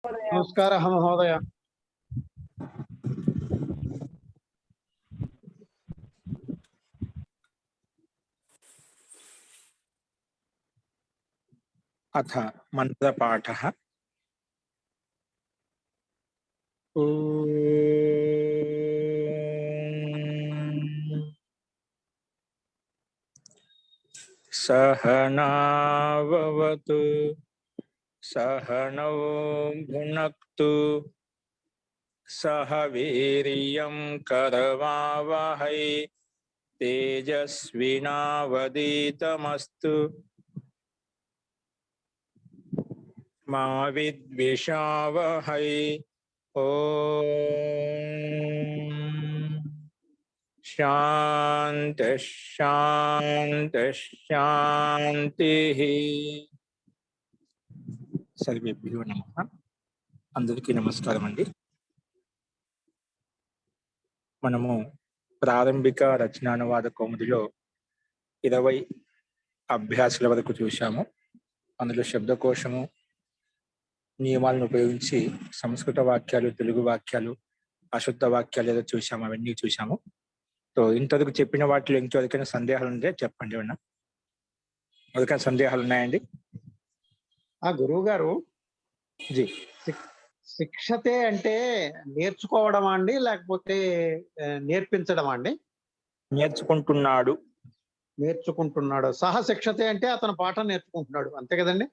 नमस्कारः महोदय। अथ मंत्रपाठः। सहनाववतु सहनौ भुनक्तु सह वीर्यं करवावहै तेजस्विनावधीतमस्तु मा विद्विषावहै। ओम शांति शांति शांति। सर्वेभ्यो नमः। అందరికీ నమస్కారం అండి। మనము ప్రారంభిక రచనానువాద కౌముదిలో 20 అభ్యాసాల వరకు చూశాము। అందులో శబ్దకోశము నియమాలను ఉపయోగించి సంస్కృత వాక్యాలు, తెలుగు వాక్యాలు, అశుద్ధ వాక్యాలు ఏదో చూశాము, అవన్నీ చూశాము। సో ఇంతవరకు చెప్పిన వాటిలో ఇంకెవరికైనా సందేహాలు ఉంటే చెప్పండి। ఏమన్నా ఎవరికైనా సందేహాలు ఉన్నాయండి? గురువు గారు, జీ శిక్షతే అంటే నేర్చుకోవడమా అండి, లేకపోతే నేర్పించడమా అండి? నేర్చుకుంటున్నాడు, నేర్చుకుంటున్నాడు. సహ శిక్షతే అంటే అతను పాఠం నేర్చుకుంటున్నాడు, అంతే కదండి?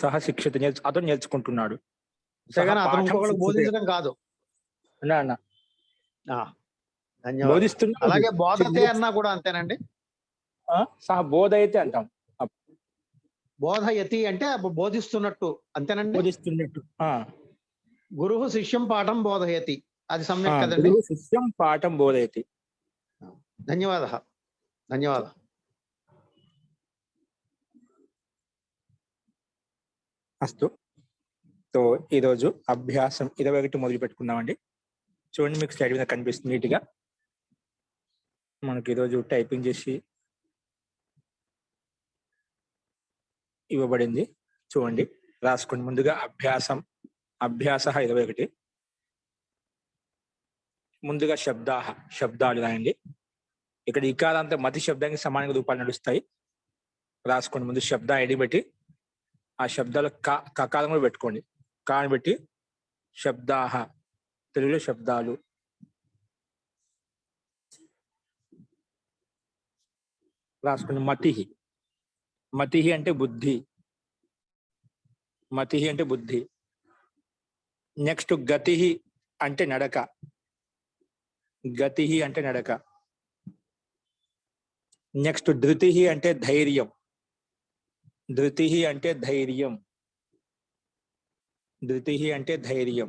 సహ శిక్షత అతను నేర్చుకుంటున్నాడు, అంతేగాని అతను ఇంకొకరికి బోధించడం కాదు। ధన్యవాదాలు। అలాగే బోధతే అన్నా కూడా అంతేనండి? సహ బోధయతే అంటాం, బోధయతి అంటే బోధిస్తున్నట్టు, అంతేనండి? బోధిస్తున్నట్టు। గురువు శిష్యం పాఠం బోధయతి, అది సమ్యక్ కదండి? గురువు శిష్యం పాఠం బోధయతి। ధన్యవాదాలు ధన్యవాదాలు। అస్తు। సో ఈరోజు అభ్యాసం 21 మొదలు పెట్టుకుందామండి। చూడండి, మీకు స్లైడ్ మీద కనిపిస్తుంది నీట్గా। మనకి ఈరోజు టైపింగ్ చేసి ఇవ్వబడింది, చూడండి, రాసుకోండి। ముందుగా అభ్యాసం, అభ్యాస 21। ముందుగా శబ్దాలు రాయండి। ఇక్కడ ఇకారాంత మతి శబ్దానికి సమానంగా రూపాలు నడుస్తాయి, రాసుకోండి। ముందు శబ్ద ఐడి బట్టి ఆ శబ్దాలు కకారం కూడా పెట్టుకోండి, కాని బట్టి శబ్దాహ, తెలుగులో శబ్దాలు। రాసుకోండి। మతి అంటే బుద్ధి, మతి అంటే బుద్ధి। నెక్స్ట్ గతి అంటే నడక, గతి అంటే నడక। నెక్స్ట్ ధృతి అంటే ధైర్యం, ధృతి అంటే ధైర్యం, ధృతి అంటే ధైర్యం।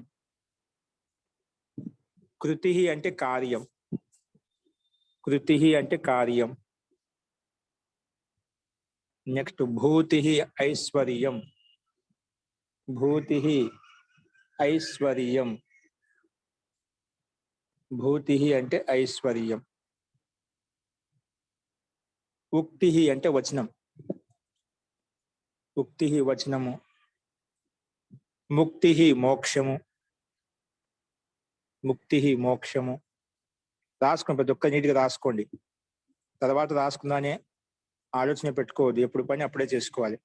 కృతి అంటే కార్యం, కృతి అంటే కార్యం। నెక్స్ట్ భూతి ఐశ్వర్యం, భూతి ఐశ్వర్యం, భూతి అంటే ఐశ్వర్యం। ఉక్తి అంటే వచనం, ఉక్తి వచనము। ముక్తి మోక్షము, ముక్తి మోక్షము। రాసుకోండి, ప్రతి ఒక్క నీటిగా రాసుకోండి। తర్వాత రాసుకుందానే ఆలోచన పెట్టుకోవద్దు, ఎప్పుడు పని అప్పుడే చేసుకోవాలి।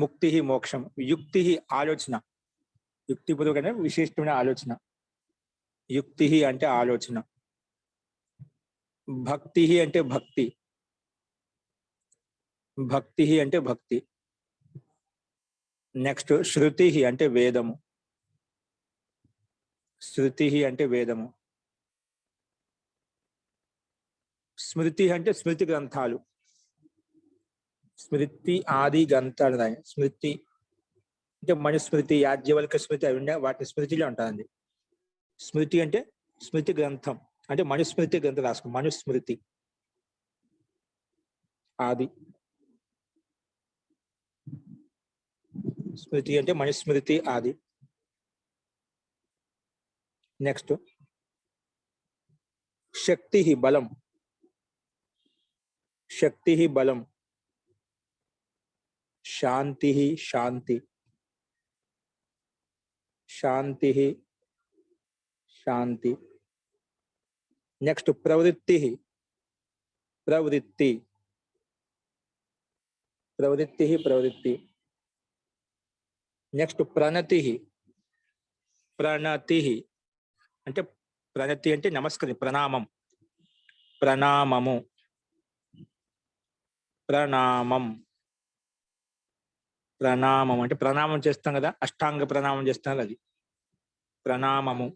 ముక్తి మోక్షం। యుక్తి ఆలోచన, యుక్తిపూర్వకమైన విశిష్టమైన ఆలోచన, యుక్తి అంటే ఆలోచన। భక్తి అంటే భక్తి, భక్తి అంటే భక్తి। నెక్స్ట్ శృతి అంటే వేదము, శృతి అంటే వేదము। స్మృతి అంటే స్మృతి గ్రంథాలు, స్మృతి ఆది గ్రంథాలు। స్మృతి అంటే మనుస్మృతి, యాజ్ఞవల్క్య స్మృతి, అవి ఉండే వాటిని స్మృతిలో ఉంటుందండి। స్మృతి అంటే స్మృతి గ్రంథం, అంటే మనుస్మృతి గ్రంథం రాసుకో, మనుస్మృతి ఆది, స్మృతి అంటే మనుస్మృతి ఆది। నెక్స్ట్ శక్తి బలం, శక్తి బలం। శాంతి శాంతి శాంతి శాంతి. నెక్స్ట్ ప్రవృత్తి ప్రవృత్తి ప్రవృత్తి ప్రవృత్తి. నెక్స్ట్ ప్రణతి ప్రణతి అంటే ప్రణతి అంటే నమస్కారం ప్రణామం ప్రణామము ప్రణామం ప్రణామం అంటే ప్రణామం చేస్తాం కదా, అష్టాంగ ప్రణామం చేస్తాం కదా, అది ప్రణామము.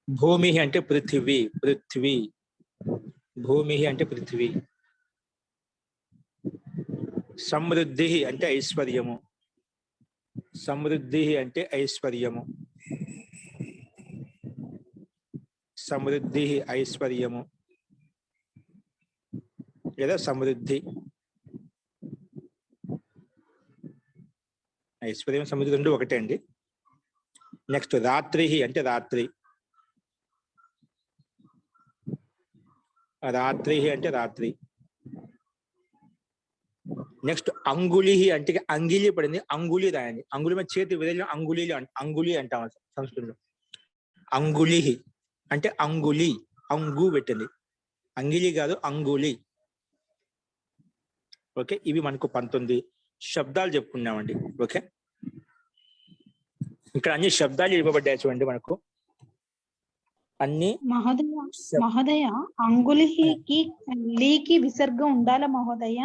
భూమి అంటే పృథివీ పృథ్వీ భూమి అంటే పృథివీ. సమృద్ధి అంటే ఐశ్వర్యము సమృద్ధి అంటే ఐశ్వర్యము సమృద్ధి ఐశ్వర్యము లేదా సమృద్ధి. ఐశ్వర్యం సమృద్ధి రెండు ఒకటే అండి. నెక్స్ట్ రాత్రి అంటే రాత్రి రాత్రి అంటే రాత్రి. నెక్స్ట్ అంగుళి అంటే అంగిలి పడింది, అంగుళి రాయండి. అంగుళి మీద చేతి విధంగా అంగుళి అంగుళి అంటాం సంస్కృతంలో. అంగుళి అంటే అంగుళి, అంగు పెట్టింది, అంగిలి కాదు అంగుళి. ఓకే, ఇవి మనకు 19 శబ్దాలు చెప్పుకున్నామండి. ఓకే, ఇక్కడ అన్ని శబ్దాలు ఇవ్వబడ్డాయి చూడండి మనకు అన్ని. మహోదయ అంగుళికి లీకి విసర్గం ఉండాలా మహోదయ?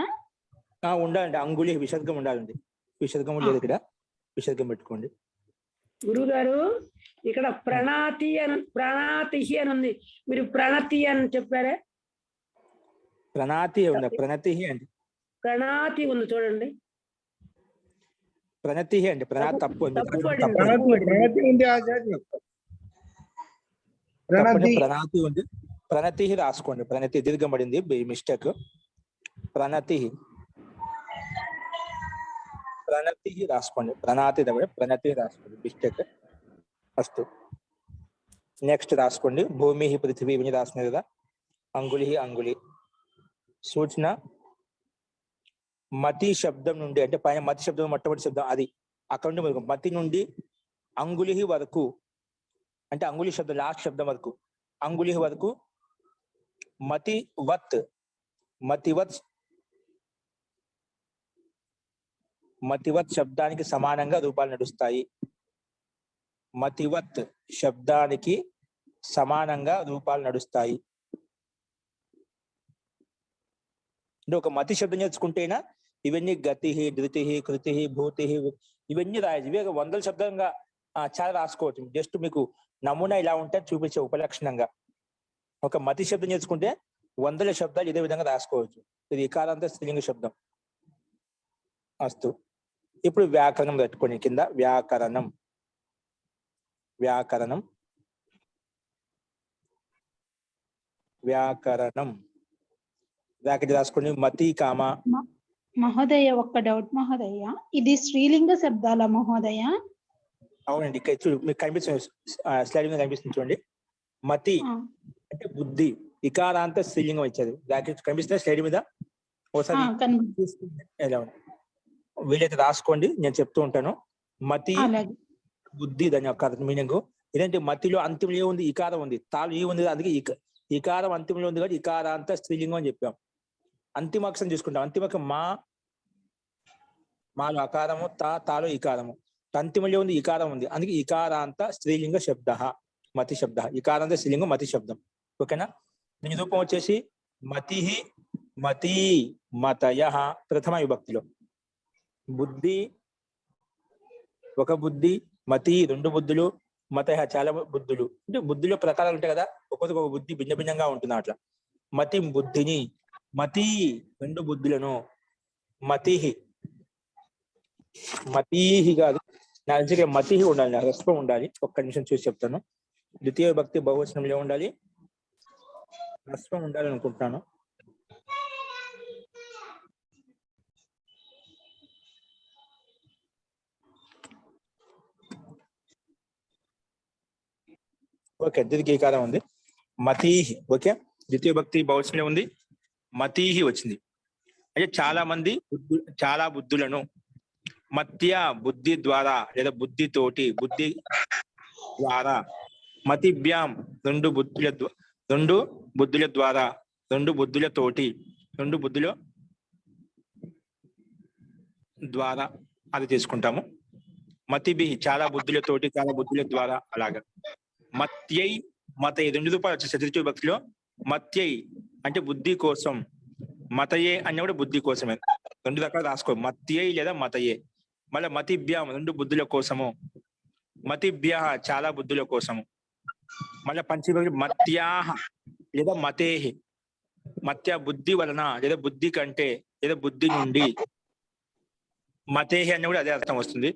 ఉండాలండి, అంగుళి విసర్గం ఉండాలండి. విసర్గం లేదు ఇక్కడ, విసర్గం పెట్టుకోండి. గురువు గారు ఇక్కడ ప్రణాతి అని ఉంది, మీరు ప్రణతి అని చెప్పారే? ప్రణాతి ఉందా? ప్రణతి అండి, ప్రణాతి ఉంది చూడండి. ప్రణతి అండి, ప్రణాతి తప్పు ఉంది. ప్రణాతి ఉంది, ప్రణతి రాసుకోండి. ప్రణతి దీర్ఘం పడింది, మిస్టేక్. ప్రణతి ప్రణతి రాసుకోండి, ప్రణాతి ప్రణతి రాసుకోండి, మిస్టేక్. ఫస్ట్ నెక్స్ట్ రాసుకోండి భూమి పృథివీ ఇవన్నీ రాసినాయి కదా. అంగుళి అంగుళి. సూచన మతి శబ్దం నుండి అంటే పైన మతి శబ్దం మొట్టమొదటి శబ్దం అది అక్కడ నుండి మతి నుండి అంగుళి వరకు అంటే అంగుళి శబ్దం లాస్ట్ శబ్దం వరకు అంగుళి వరకు మతివత్ మతివత్ మతివత్ శబ్దానికి సమానంగా రూపాలు నడుస్తాయి. మతివత్ శబ్దానికి సమానంగా రూపాలు నడుస్తాయి. అంటే ఒక మతి శబ్దం నేర్చుకుంటేనా ఇవన్నీ గతి ధృతి కృతి భూతి ఇవన్నీ రాయాలి. ఇవే 100 శబ్దంగా చాలా రాసుకోవచ్చు. జస్ట్ మీకు నమూనా ఇలా ఉంటే చూపించే ఉపలక్షణంగా. ఒక మతి శబ్దం నేర్చుకుంటే 100 శబ్దాలు ఇదే విధంగా రాసుకోవచ్చు. ఇది ఇకారాంత స్త్రీలింగ శబ్దం. అస్తు. ఇప్పుడు వ్యాకరణం పెట్టుకోండి కింద. వ్యాకరణం వ్యాకరణం వ్యాకరణం బ్రాకెట్ రాసుకోండి. మతి కామ. మహోదయ ఒక్క డౌట్ మహోదయ, ఇది స్త్రీలింగ శబ్దాల మహోదయ? అవునండి, ఇక్కడ చూడు మీకు కనిపిస్తుంది, స్లైడ్ మీద కనిపిస్తుంది చూడండి. మతి అంటే బుద్ధి, ఇకారాంత స్త్రీలింగం ఇచ్చేది. బ్రాకెట్ కనిపిస్తుంది స్లైడ్ మీద, ఒకసారి ఎలా ఉంది వీలైతే రాసుకోండి, నేను చెప్తూ ఉంటాను. మతి బుద్ధి, దాని యొక్క మీనింగ్ ఏంటంటే మతిలో అంతిమంలో ఏముంది? ఇకారం ఉంది. తాలు ఈ ఉంది, అందుకే ఇకారం అంతిమంలో ఉంది కాబట్టి ఇకారాంత స్త్రీలింగం అని చెప్పాం. అంతిమాక్షరం చూసుకుంటాం. అంతిమక మాలో అకారము, తాలో ఇకారము. అంతిమంలో ఉంది ఇకారం ఉంది, అందుకే ఇకారాంత స్త్రీలింగ శబ్ద మతి శబ్ద. ఇకారాంత స్త్రీలింగం మతి శబ్దం. ఓకేనా? దీని రూపం వచ్చేసి మతి మతి మతయ ప్రథమ విభక్తిలో. బుద్ధి ఒక బుద్ధి, మతి 2 బుద్ధులు, మతయ చాలా బుద్ధులు. అంటే బుద్ధిలో ప్రకారాలు ఉంటాయి కదా, ఒక్కొక్క ఒక బుద్ధి భిన్న భిన్నంగా ఉంటుంది. అట్లా మతి బుద్ధిని, మతి 2 బుద్ధులను, మతి మతి కాదు నా దగ్గర మతి ఉండాలి, రస్వం ఉండాలి. ఒక్క నిమిషం చూసి చెప్తాను. ద్వితీయ విభక్తి బహువచనంలో ఉండాలి, రస్వం ఉండాలి అనుకుంటున్నాను. ఓకే, దీర్ఘీకారం ఉంది. మతి. ఓకే, ద్వితీయ భక్తి బహువచనంలో ఉంది, మతీహి వచ్చింది. అంటే చాలా మంది చాలా బుద్ధులను, మత్య బుద్ధి ద్వారా లేదా బుద్ధితోటి, బుద్ధి ద్వారా, మతిభ్యాం రెండు బుద్ధుల ద్వారా, రెండు బుద్ధులతోటి, రెండు బుద్ధుల ద్వారా అది తీసుకుంటాము. మతిభి చాలా బుద్ధులతోటి, చాలా బుద్ధుల ద్వారా, అలాగా. మత్యై మతయ్య 2 రూపాయలు వచ్చే చతుర్థి భక్తిలో. మత్యై అంటే బుద్ధి కోసం, మతయే అన్న కూడా బుద్ధి కోసమే. 2 రకాలు రాసుకో, మత్యై లేదా మతయే. మళ్ళీ మతిభ్యాం 2 బుద్ధుల కోసము, మతిభ్య చాలా బుద్ధుల కోసము. మళ్ళీ పంచమి మత్యాహ లేదా మతేహి, మత్య బుద్ధి వలన లేదా బుద్ధి కంటే లేదా బుద్ధి నుండి, మతేహి అని కూడా అదే అర్థం వస్తుంది.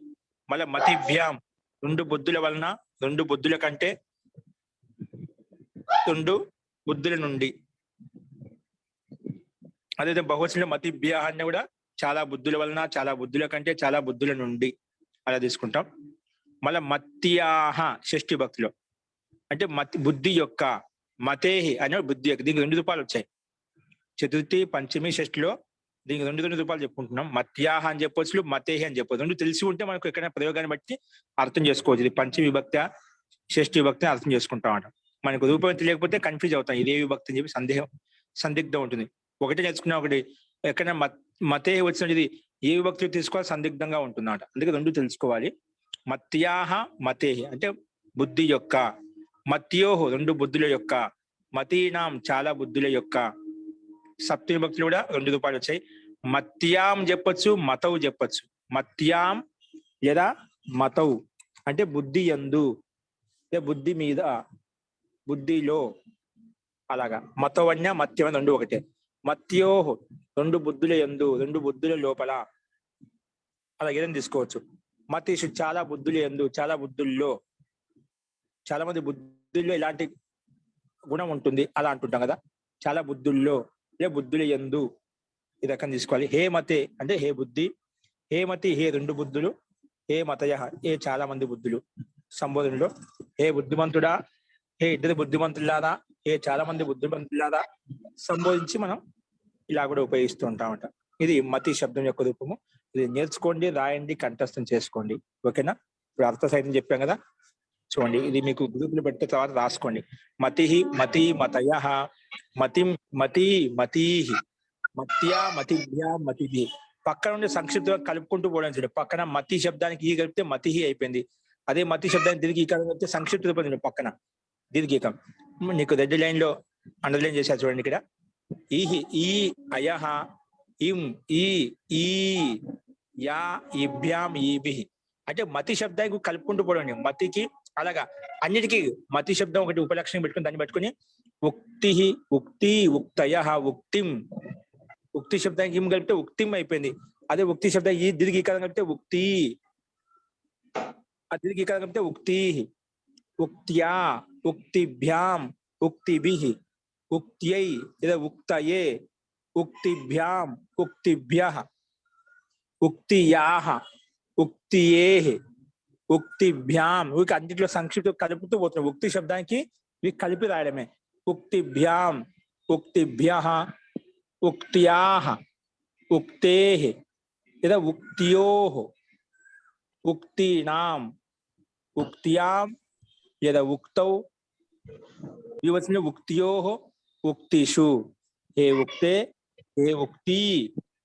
మళ్ళీ మతిభ్యాం 2 బుద్ధుల వలన, 2 బుద్ధుల కంటే, 2 బుద్ధుల నుండి. అదే బహువచనంలో మతిభ్య అని కూడా చాలా బుద్ధుల వలన, చాలా బుద్ధుల కంటే, చాలా బుద్ధుల నుండి అలా తీసుకుంటాం. మళ్ళీ మత్యాహ షష్ఠి భక్తిలో అంటే బుద్ధి యొక్క, మతేహి అనే బుద్ధి యొక్క. దీనికి 2 రూపాయలు వచ్చాయి చతుర్థి, పంచమి, షష్ఠిలో. దీనికి 2 రూపాయలు చెప్పుకుంటున్నాం. మత్యాహ అని చెప్పొచ్చు, మతేహి అని చెప్పొచ్చు. 2 తెలిసి ఉంటే మనకు ఎక్కడైనా ప్రయోగాన్ని బట్టి అర్థం చేసుకోవచ్చు. ఇది పంచమి విభక్తి, షష్ఠి విభక్తి అర్థం చేసుకుంటాం అన్నమాట. మనకు రూపం తెలియకపోతే కన్ఫ్యూజ్ అవుతాం, ఇదే విభక్తి అని చెప్పి సందిగ్ధం ఉంటుంది. ఒకటే నేర్చుకున్నా ఒకటి ఎక్కడైనా మతేహి వచ్చినది ఏ విభక్తి తీసుకోవాలి సందిగ్ధంగా ఉంటుంది అన్నమాట. అందుకే 2 తెలుసుకోవాలి. మత్యాహ మతేహి అంటే బుద్ధి యొక్క, మత్యోహో 2 బుద్ధుల యొక్క, మతీనాం చాలా బుద్ధుల యొక్క. సప్తమి భక్తులు కూడా 2 రూపాయలు వచ్చాయి. మత్యాం చెప్పొచ్చు, మతవు చెప్పొచ్చు. మత్యాం లేదా మతవు అంటే బుద్ధి యందు, బుద్ధి మీద, బుద్ధిలో, అలాగా. మతవన్య మత్యమైన 2 ఒకటే. మత్యోహో 2 బుద్ధుల యందు, 2 బుద్ధుల లోపల, అలాగే ఏదైనా తీసుకోవచ్చు. మతీషు చాలా బుద్ధుల యందు, చాలా బుద్ధుల్లో. చాలా మంది బుద్ధుల్లో ఇలాంటి గుణం ఉంటుంది అలా అంటుంటాం కదా. చాలా బుద్ధుల్లో ఏ బుద్ధుల యందు ఈ రకం తీసుకోవాలి. హే మతే అంటే హే బుద్ధి, హే మతి హే 2 బుద్ధులు, హే మతయ ఏ చాలా మంది బుద్ధులు. సంబోధనలో హే బుద్ధిమంతుడా, హే 2 బుద్ధిమంతులారా, హే చాలా మంది బుద్ధిమంతులారా సంబోధించి మనం ఇలా కూడా ఉపయోగిస్తూ ఉంటామంట. ఇది మతి శబ్దం యొక్క రూపము. ఇది నేర్చుకోండి, రాయండి, కంఠస్థం చేసుకోండి. ఓకేనా? ఇప్పుడు అర్థ సహితం చెప్పాం కదా, చూడండి. ఇది మీకు గ్రూపులు పెట్టిన తర్వాత రాసుకోండి. మతిహి మతి మతయ, మతిం మతి మతీహి, మత్యా మతిభ్యా మతిభి. పక్కన ఉండే సంక్షిప్తంగా కలుపుకుంటూ పోవడం చూడండి. పక్కన మతి శబ్దానికి ఈ కలిపితే మతిహి అయిపోయింది. అదే మతి శబ్దానికి దీర్ఘ ఈకారం కలిపితే సంక్షిప్త రూపం చూడండి. పక్కన దీర్ఘీకం నీకు రెడ్ లైన్ లో అండర్లైన్ చేశారు చూడండి. ఇక్కడ ఈహి ఈ అయహ ఇం ఈ ఈ యా ఇభ్యాం ఈభి అంటే మతి శబ్దానికి కలుపుకుంటూ పోవడం. మతికి అలాగా అన్నిటికీ మతి శబ్దం ఒకటి ఉపలక్షణం పెట్టుకుని దాన్ని పట్టుకుని ఉక్తి ఉక్తి ఉక్తయ ఉక్తిం, ఉక్తి శబ్దానికి ఇం కలిపితే ఉక్తిం అయిపోయింది. అదే ఉక్తి శబ్దం ఈ దీర్ఘీకారం కలిపితే ఉక్తి, ఆ దీర్ఘీకారం కలిపితే ఉక్తి, ఉక్త్యా ఉక్తిభ్యాం ఉక్తిభిః, ఉక్త్యై లేదా ఉక్తయే, ఉక్తిభ్యాం ఉక్తిభ్యః, ఉక్తియాః ఉక్తియేః, ఉక్తిభ్యాం. వీకి అన్నింటిలో సంక్షిప్తం కలుపుతూ పోతున్నాం. ఉక్తి శబ్దానికి ఇవి కలిపి రాయడమే. ఉక్తిభ్యాం ఉక్తిభ్యః ఉక్త్యాః ఉక్తేః లేదా ఉక్త్యోః, ఉక్తీనాం ఉక్త్యాం లేదా ఉక్తౌ. వివచనంలో ఉక్త్యోః ఉక్తిషు, హే ఉక్తే, హే ఉక్తి,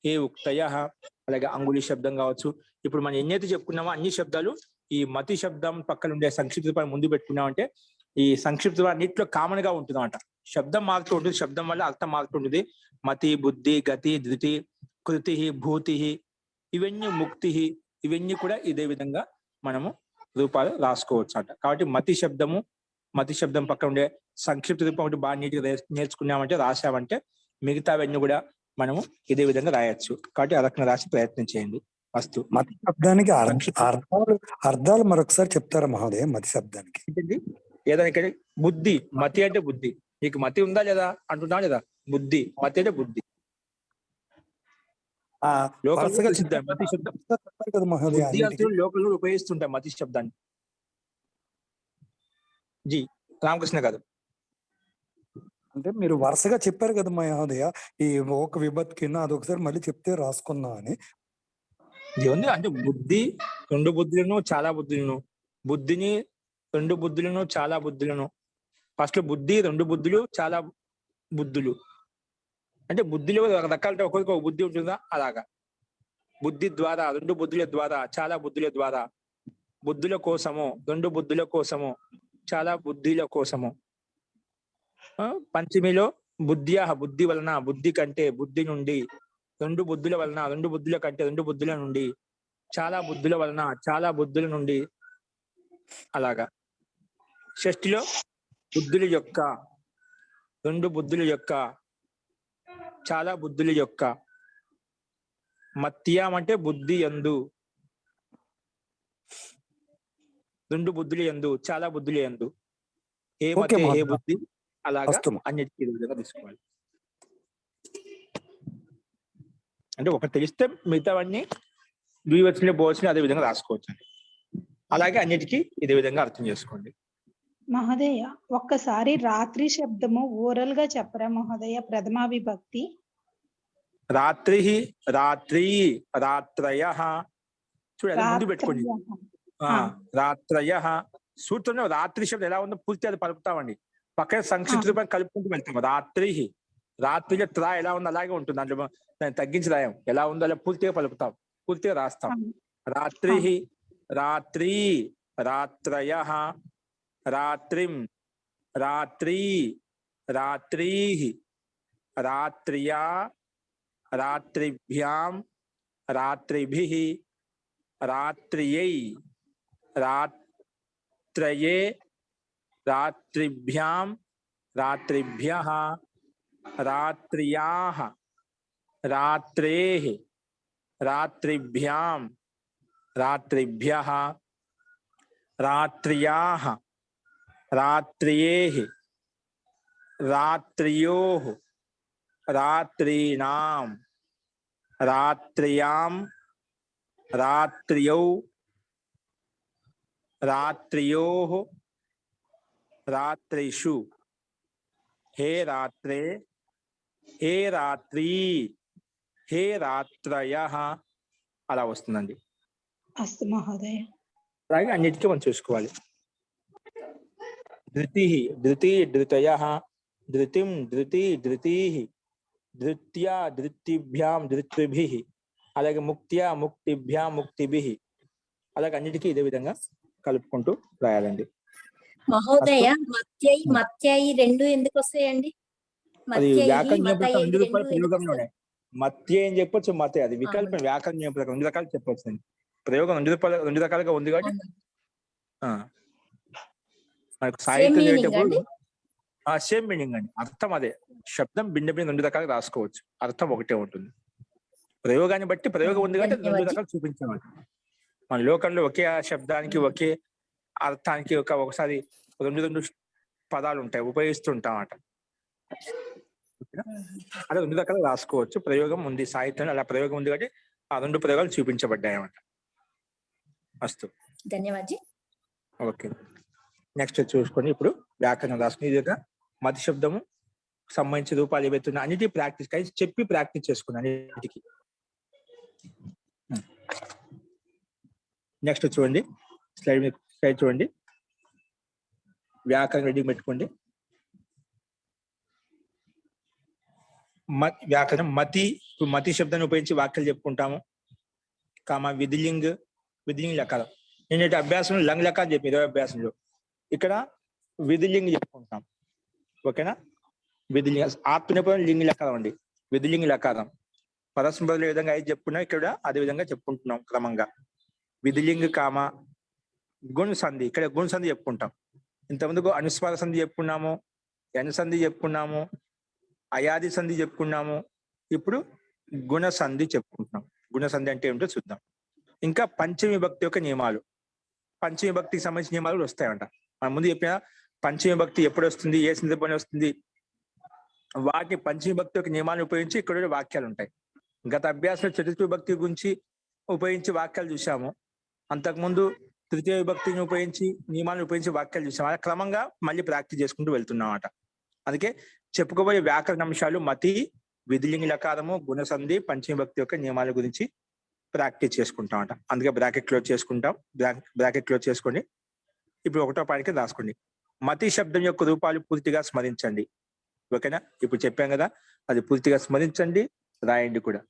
హే ఉక్తయః. అలాగే అంగుళి శబ్దం కావచ్చు. ఇప్పుడు మనం ఎన్నైతే చెప్పుకున్నామో అన్ని శబ్దాలు ఈ మతి శబ్దం పక్కన ఉండే సంక్షిప్త రూపాన్ని ముందు పెట్టుకున్నామంటే ఈ సంక్షిప్త రూపం అన్నింటిలో కామన్ గా ఉంటుంది అన్నమాట. శబ్దం మారుతూ ఉంటుంది, శబ్దం వల్ల అర్థం మారుతుంటుంది. మతి, బుద్ధి, గతి, ధృతి, కృతి, భూతి, ఇవన్నీ ముక్తి, ఇవన్నీ కూడా ఇదే విధంగా మనము రూపాలు రాసుకోవచ్చు అంట. కాబట్టి మతి శబ్దం పక్కన ఉండే సంక్షిప్త రూపం ఒకటి బాగా నీట్గా నేర్చుకున్నామంటే, రాసామంటే మిగతావన్నీ కూడా మనము ఇదే విధంగా రాయొచ్చు. కాబట్టి ఆ రకంగా రాసి ప్రయత్నం చేయండి. వస్తు మతి శబ్దానికి అర్థాలు మరొకసారి చెప్తారా మహోదయ? మతి శబ్దానికి ఏదైనా ఇక్కడ బుద్ధి, మతి అంటే బుద్ధి. నీకు మతి ఉందా లేదా అంటున్నా లేదా? బుద్ధి, మతి అంటే బుద్ధి. లోకల్గా సిద్ధం మతి శబ్దం కదా మహోదయ, లోకల్ ఉపయోగిస్తుంటాం మతి శబ్దాన్ని. జీ రామకృష్ణ గారు అంటే మీరు వరుసగా చెప్పారు కదా మహోదయ, ఈ ఒక విభక్తి కింద అదొకసారి మళ్ళీ చెప్తే రాసుకుందాం అని. ఏముంది అంటే బుద్ధి, రెండు బుద్ధులను, చాలా బుద్ధులను, బుద్ధిని, రెండు బుద్ధులను, చాలా బుద్ధులను. ఫస్ట్ బుద్ధి, రెండు బుద్ధులు, చాలా బుద్ధులు. అంటే బుద్ధిలో రకరకాల ఒక్కొక్క ఒక బుద్ధి ఉంటుందా, అలాగా బుద్ధి ద్వారా, రెండు బుద్ధుల ద్వారా, చాలా బుద్ధుల ద్వారా, బుద్ధుల కోసము, రెండు బుద్ధుల కోసము, చాలా బుద్ధిల కోసము. పంచమిలో బుద్ధ్యా, బుద్ధి వలన, బుద్ధి కంటే, బుద్ధి నుండి, రెండు బుద్ధుల వలన, రెండు బుద్ధుల కంటే, రెండు బుద్ధుల నుండి, చాలా బుద్ధుల వలన, చాలా బుద్ధుల నుండి, అలాగా. షష్ఠిలో బుద్ధుల యొక్క, రెండు బుద్ధుల యొక్క, చాలా బుద్ధుల యొక్క. మత్యాం అంటే బుద్ధి యందు, రెండు బుద్ధులు యందు, చాలా బుద్ధులు యందు. ఏ మతే ఏ బుద్ధి, అలాగా అన్నిటికీ ఈ విధంగా తీసుకోవాలి. అంటే ఒక తెలిస్తే మిగతావన్నీ ద్వివచన బహువచనం అదే విధంగా రాసుకోవచ్చు. అలాగే అన్నిటికీ ఇదే విధంగా అర్థం చేసుకోండి. మహోదయ ఒక్కసారి రాత్రి శబ్దము ఓరల్ గా చెప్పరా మహోదయ? ప్రథమా విభక్తి. రాత్రి, రాత్రి, రాత్రయః. చూడండి ముందు పెట్టుకోండి. రాత్రయః సూత్రంలో రాత్రి శబ్దం ఎలా ఉందో పూర్తి అది పలుకుతామండి. పక్కన సంక్షిప్త రూపాయలు కలుపుకుంటూ వెళ్తాం. రాత్రి, రాత్రిలో త్రా ఎలా ఉందో అలాగే ఉంటుంది. దాంట్లో దాన్ని తగ్గించి రాయం. ఎలా ఉందో అలా పూర్తిగా పలుకుతాం, పూర్తిగా రాస్తాం. రాత్రి, రాత్రి, రాత్రయః, రాత్రిం, రాత్రి, రాత్రీ, రాత్ర్యా, రాత్రిభ్యాం, రాత్రిభిః, రాత్రియై, రాత్రయే, రాత్రిభ్యాం, రాత్రిభ్యః, రాత్ర్యాః, రాత్రేః, రాత్రిభ్యాం, రాత్రిభ్యః, రాత్ర్యాః, రాత్ర్యేః, రాత్ర్యోః, రాత్రీణాం, రాత్ర్యాం, రాత్ర్యౌ, రాత్ర్యోః, రాత్రిషు. హే రాత్రే, హే రాత్రి, హే రాత్రయః, అలా వస్తుందండి. అస్తు మహోదయ. అలాగే అన్నిటికీ మనం చూసుకోవాలి. ధృతి, ధృతి, ధృతయః, ధృతిం, ధృతి, ధృతీః, ధృత్యా, ధృతిభ్యాం, ధృత్విభిః. అలాగే ముక్త్యా, ముక్తిభ్యాం, ముక్తిభిః. అలాగే అన్నిటికీ ఇదే విధంగా కలుపుకుంటూ రాయాలండి. మహోదయ మత్యై, మత్యై రెండు ఎందుకు వస్తాయండి? అది వ్యాకరణ ప్రయోగంలోనే మత్య అని చెప్పొచ్చు, మతే అది వికల్పం. వ్యాకరణ ప్రకారం రెండు రకాలు చెప్పొచ్చు. ప్రయోగం రెండు రకాలుగా ఉంది కాబట్టి మనకు సాహిత్యం చేసేటప్పుడు సేమ్ మీనింగ్ అండి, అర్థం అదే. శబ్దం భిన్న భిన్న రెండు రకాలుగా రాసుకోవచ్చు, అర్థం ఒకటే ఉంటుంది. ప్రయోగాన్ని బట్టి ప్రయోగం ఉంది కాబట్టి రెండు రకాలు చూపించాలి. మన లోకంలో ఒకే శబ్దానికి ఒకే అర్థానికి ఒకసారి రెండు పదాలు ఉంటాయి, ఉపయోగిస్తుంటాం అట. అలా రెండు రకాలు రాసుకోవచ్చు. ప్రయోగం ఉంది సాహిత్యంలో, అలా ప్రయోగం ఉంది కాబట్టి ఆ రెండు ప్రయోగాలు చూపించబడ్డాయి అన్నమాట. అస్తు, ధన్యవాదాలు. ఓకే, నెక్స్ట్ చూసుకోండి. ఇప్పుడు వ్యాకరణం రాసుకుని ఇది మతి శబ్దము సంబంధించిన రూపాలు ఏవైతున్నా అన్నిటి ప్రాక్టీస్ కలిసి చెప్పి ప్రాక్టీస్ చేసుకున్నాను అన్నిటికీ. నెక్స్ట్ చూడండి, స్లైడ్ చూడండి. వ్యాకరణం రెడీ పెట్టుకోండి. వ్యాకరణం మతి, ఇప్పుడు మతి శబ్దాన్ని ఉపయోగించి వాక్యాలు చెప్పుకుంటాము. విధిలింగ్, విధిలింగ్ లకారం. నేను అభ్యాసంలో లంగ్ లకారం చెప్పి 20 అభ్యాసంలో, ఇక్కడ విధిలింగ్ చెప్పుకుంటాం. ఓకేనా? విధిలింగ ఆత్మనిపదం లింగ లకారం అండి. విధిలింగ లకారం పరస్పరం ఏ విధంగా అయితే చెప్పుకున్నాం ఇక్కడ అదే విధంగా చెప్పుకుంటున్నాం క్రమంగా. విధిలింగ కామ గుణ సంధి, ఇక్కడ గుణ సంధి చెప్పుకుంటాం. ఇంతకుముందుకు అనుస్వార సంధి చెప్పుకున్నాము, ఎన్ సంధి చెప్పుకున్నాము, అయాది సంధి చెప్పుకున్నాము. ఇప్పుడు గుణ సంధి చెప్పుకుంటున్నాం. గుణ సంధి అంటే ఏమిటో చూద్దాం. ఇంకా పంచవిభక్తి యొక్క నియమాలు, పంచవిభక్తికి సంబంధించిన నియమాలు వస్తాయంట. మనం ముందు చెప్పిన పంచవిభక్తి ఎప్పుడు వస్తుంది, ఏ సందర్భంలో వస్తుంది, వాటిని పంచవిభక్తి యొక్క నియమాలను ఉపయోగించి ఇక్కడ వాక్యాలు ఉంటాయి. గత అభ్యాసంలో చతుర్థ విభక్తి గురించి ఉపయోగించి వాక్యాలు చూసాము. అంతకుముందు తృతీయ విభక్తిని ఉపయోగించి నియమాలను ఉపయోగించి వాక్యాలు చూసాము. అలా క్రమంగా మళ్ళీ ప్రాక్టీస్ చేసుకుంటూ వెళ్తున్నాం అన్నమాట. అందుకే చెప్పుకోబోయే వ్యాకరణ అంశాలు మతి, విధిలింగి లకారము, గుణసంధి, పంచమీ యొక్క నియమాల గురించి ప్రాక్టీస్ చేసుకుంటాం అంట. అందుకే బ్రాకెట్ క్లోజ్ చేసుకుంటాం. బ్రాకెట్ క్లోజ్ చేసుకోండి. ఇప్పుడు 1వ పాయింట్కి రాసుకోండి. మతి శబ్దం యొక్క రూపాలు పూర్తిగా స్మరించండి. ఓకేనా? ఇప్పుడు చెప్పాం కదా, అది పూర్తిగా స్మరించండి, రాయండి కూడా.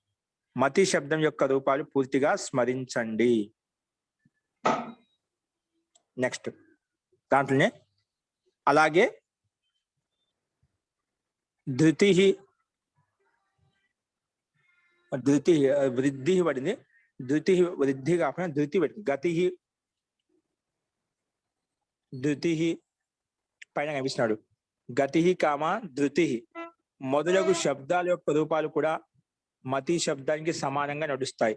మతి శబ్దం యొక్క రూపాలు పూర్తిగా స్మరించండి. నెక్స్ట్ దాంట్లోనే అలాగే ధృతి వృద్ధి పడింది. ధృతి వృద్ధి కాకుండా ధృతి పడింది. ధృతి పైన కనిపిస్తున్నాడు. గతి కామ ధృతి మొదలగు శబ్దాల యొక్క రూపాలు కూడా మతి శబ్దానికి సమానంగా నడుస్తాయి.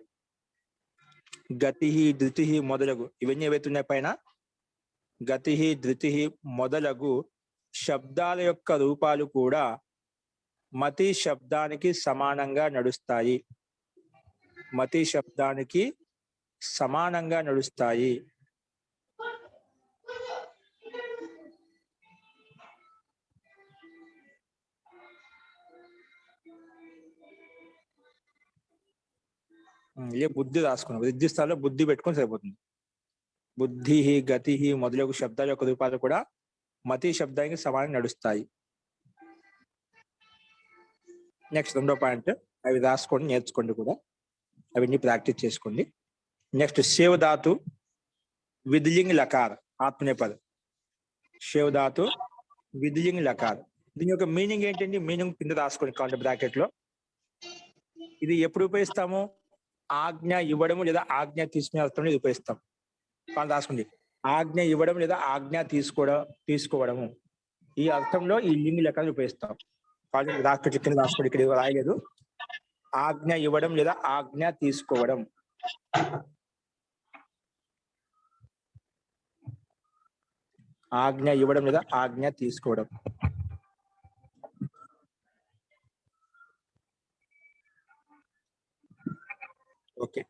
గతి, ధృతి మొదలగు ఇవన్నీ ఏవైతున్నాయి పైన, గతి, ధృతి మొదలగు శబ్దాల యొక్క రూపాలు కూడా మతి శబ్దానికి సమానంగా నడుస్తాయి. మతి శబ్దానికి సమానంగా నడుస్తాయి. ఏ బుద్ధి రాసుకున్నాం, వృద్ధి స్థానంలో బుద్ధి పెట్టుకొని సరిపోతుంది. బుద్ధి, గతి మొదలగు శబ్దాల యొక్క రూపాలు కూడా మతి శబ్దానికి సమానంగా నడుస్తాయి. నెక్స్ట్ 2వ పాయింట్, అవి రాసుకోండి, నేర్చుకోండి కూడా, అవన్నీ ప్రాక్టీస్ చేసుకోండి. నెక్స్ట్ శివధాతు విధిలింగ్ లకార్ ఆత్మనేపద. శివధాతు విధిలింగ్ లకార్, దీని యొక్క మీనింగ్ ఏంటండి? మీనింగ్ కింద రాసుకోండి కావాలి బ్రాకెట్ లో. ఇది ఎప్పుడు ఉపయోగిస్తాము? ఆజ్ఞ ఇవ్వడము లేదా ఆజ్ఞ తీసుకునే అర్థంలో ఇది ఉపయోగిస్తాం. కానీ రాసుకోండి, ఆజ్ఞ ఇవ్వడం లేదా ఆజ్ఞ తీసుకోవడము, ఈ అర్థంలో ఈ లింగి లకాన్ని ఉపయోగిస్తాం. రాసుకోండి, కింద రాసుకోండి, ఇక్కడ రాయలేదు. ఆజ్ఞ ఇవ్వడం లేదా ఆజ్ఞ తీసుకోవడం. ఆజ్ఞ ఇవ్వడం లేదా ఆజ్ఞ తీసుకోవడం. ఓకే,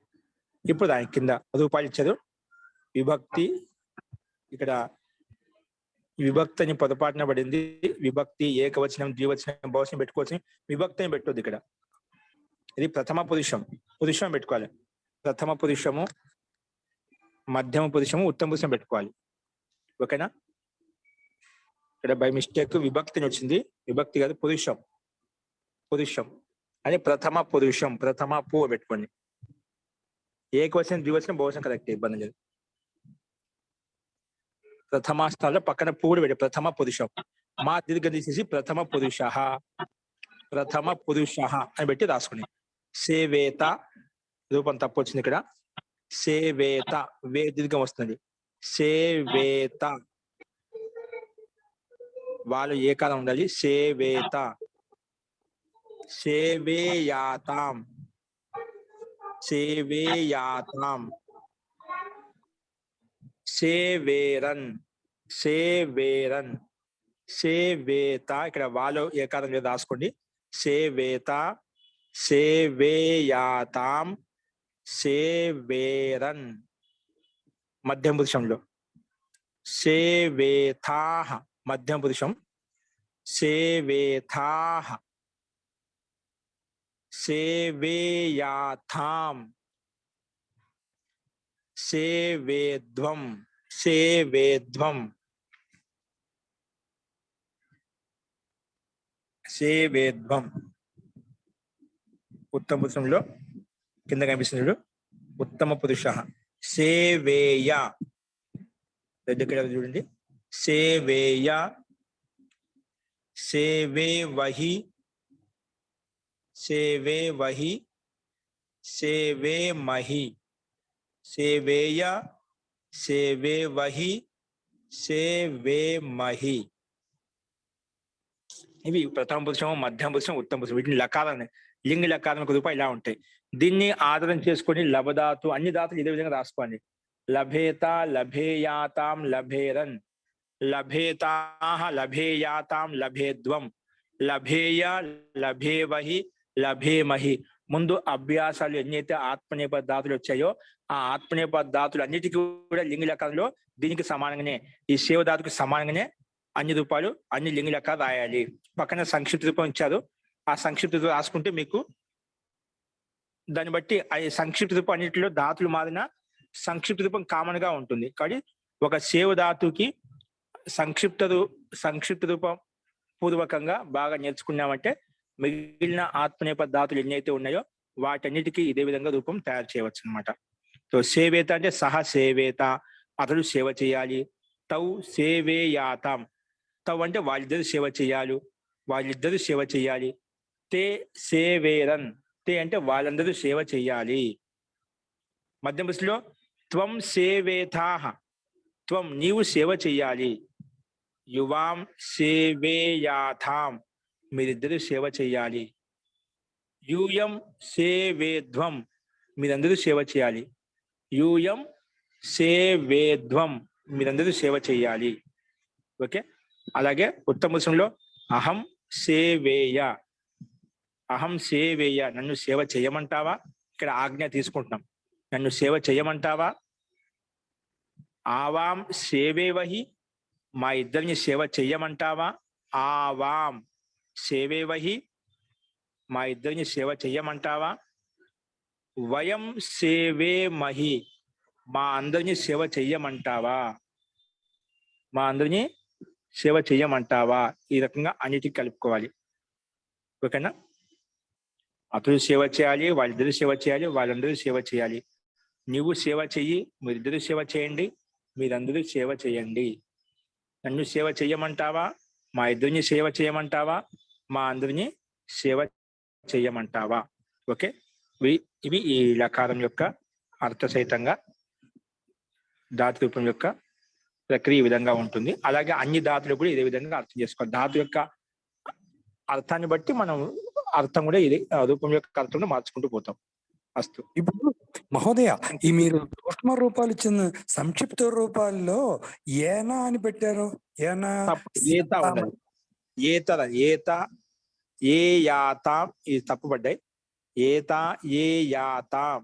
ఇప్పుడు దాని కింద రూపాలు ఇచ్చారు. విభక్తి, ఇక్కడ విభక్తి అని పొరపాటున పడింది. విభక్తి ఏకవచనం, ద్వివచనం, బహువచనం పెట్టుకోవచ్చు. విభక్తి అని పెట్టొద్దు ఇక్కడ. ఇది ప్రథమ పురుషం పెట్టుకోవాలి. ప్రథమ పురుషము, మధ్యమ పురుషము, ఉత్తమ పురుషం పెట్టుకోవాలి. ఓకేనా? ఇక్కడ బై మిస్టేక్ విభక్తిని వచ్చింది. విభక్తి కాదు, పురుషం అని ప్రథమ పురుషం, ప్రథమ పూ పెట్టుకోండి. ఏకవచనం, ద్వివచనం, బహువచనం కరెక్ట్, ఇబ్బంది లేదు. ప్రథమ స్థానంలో పక్కన పూడు పెట్టి ప్రథమ పురుషం. మా దీర్ఘ తీసేసి ప్రథమ పురుష అని పెట్టి రాసుకుని. సేవేత రూపం తప్పు వచ్చింది ఇక్కడ. సేవేత, వే దీర్ఘం వస్తుంది. సేవేత, వాళ్ళు ఏకాలం ఉండాలి. సేవేత. సేవేయాతాం, సేవేయాతాం. సేవేరన్, సేవేరన్. సేవేత, ఇక్కడ వాళ్ళు ఏకాలం మీద రాసుకోండి. సేవేత, సేవేయాతాం, సేవేరన్. మధ్యం పురుషంలో సేవేథాః, మధ్యం పురుషం. సేవేథాః, సేవేయాథాం, సేవేధ్వం, సేవేధ్వం. సేవేధ్వం. ఉత్తమ పురుషంలో కింద కనిపిస్తుంది ఉత్తమ పురుష. సేవేయ, దగ్గర చూడండి. సేవేయ, సేవేవహి, సేవేవహి, సేవేమహి. సేవేయ, సేవేవహి, సేవేమహి. ఇవి ప్రథమ పురుషం, మధ్యమ పురుషం, ఉత్తమ పురుషం. వీటిని లకారాన్ని, లింగ లకారం రూపాయి ఇలా ఉంటాయి. దీన్ని ఆధారం చేసుకొని లభధాతు, అన్ని ధాతులు ఇదే విధంగా రాసుకోండి. లభేత, లభేయాతాం, లభేరన్. లభేతాః, లభేయాతాం, లభేద్వం. లభేయ, లభేవహి, లభేమహి. ముందు అభ్యాసాలు ఎన్నైతే ఆత్మనేపథ ధాతులు వచ్చాయో ఆ ఆత్మనేపథ ధాతులు అన్నిటికీ కూడా లింగ లకారంలో దీనికి సమానంగానే, ఈ శివ ధాతుకి సమానంగానే అన్ని రూపాలు అన్ని లింగ లెక్క రాయాలి. పక్కన సంక్షిప్త రూపం ఇచ్చారు, ఆ సంక్షిప్త రూపం రాసుకుంటే మీకు దాన్ని బట్టి ఆ సంక్షిప్త రూపం అన్నింటిలో ధాతులు మారిన సంక్షిప్త రూపం కామన్ గా ఉంటుంది. కాబట్టి ఒక సేవ ధాతుకి సంక్షిప్త రూపం పూర్వకంగా బాగా నేర్చుకున్నామంటే మిగిలిన ఆత్మనేప ధాతులు ఎన్నైతే ఉన్నాయో వాటన్నిటికీ ఇదే విధంగా రూపం తయారు చేయవచ్చు అనమాట. సో సేవేత అంటే సహ సేవేత, అతడు సేవ చేయాలి. తౌ సేవేయాతాం, తౌ అంటే వాళ్ళిద్దరు సేవ చేయాలి. తే సేవేరన్, తే అంటే వాళ్ళందరూ సేవ చేయాలి. మధ్యమలో త్వం సేవేతాహ, త్వం నీవు సేవ చెయ్యాలి. యువాం సేవేయాథాం, మీరిద్దరూ సేవ చెయ్యాలి. యూయం సేవేధ్వం, మీరందరూ సేవ చేయాలి. యూయం సేవేధ్వం, మీరందరూ సేవ చేయాలి. ఓకే. అలాగే ఉత్తమ పురుషంలో అహం సేవేయ, నన్ను సేవ చేయమంటావా? ఇక్కడ ఆజ్ఞ తీసుకుంటున్నాం. నన్ను సేవ చేయమంటావా? ఆవాం సేవేవహి, మా ఇద్దరిని సేవ చెయ్యమంటావా? ఆవాం సేవేవహి, మా ఇద్దరిని సేవ చెయ్యమంటావా? వయం సేవేమహి, మా అందరిని సేవ చెయ్యమంటావా? ఈ రకంగా అన్నిటికీ కలుపుకోవాలి. ఓకేనా? అతడు సేవ చేయాలి, వాళ్ళిద్దరూ సేవ చేయాలి, వాళ్ళందరూ సేవ చేయాలి. నువ్వు సేవ చెయ్యి, మీరిద్దరూ సేవ చేయండి, మీరందరూ సేవ చేయండి. నన్ను సేవ చెయ్యమంటావా? మా ఇద్దరిని సేవ చేయమంటావా? మా అందరినీ సేవ చెయ్యమంటావా? ఓకే. ఇవి ఈ లకారం యొక్క అర్థసహితంగా ధాతు రూపం యొక్క ప్రక్రియ ఈ విధంగా ఉంటుంది. అలాగే అన్ని ధాతులు కూడా ఇదే విధంగా అర్థం చేసుకోవాలి. ధాతు యొక్క అర్థాన్ని బట్టి మనం అర్థం కూడా ఇది రూపం యొక్క అర్థం మార్చుకుంటూ పోతాం. అస్తు. ఇప్పుడు మహోదయ, ఈ మీరు సూక్ష్మ రూపాలు ఇచ్చిన సంక్షిప్త రూపాల్లో ఏనా అని పెట్టారు. ఏనా ఏత ఉన్నది, ఏత ఏ యాతాం, ఇది తప్పుపడ్డాయి. ఏత ఏ యాతాం,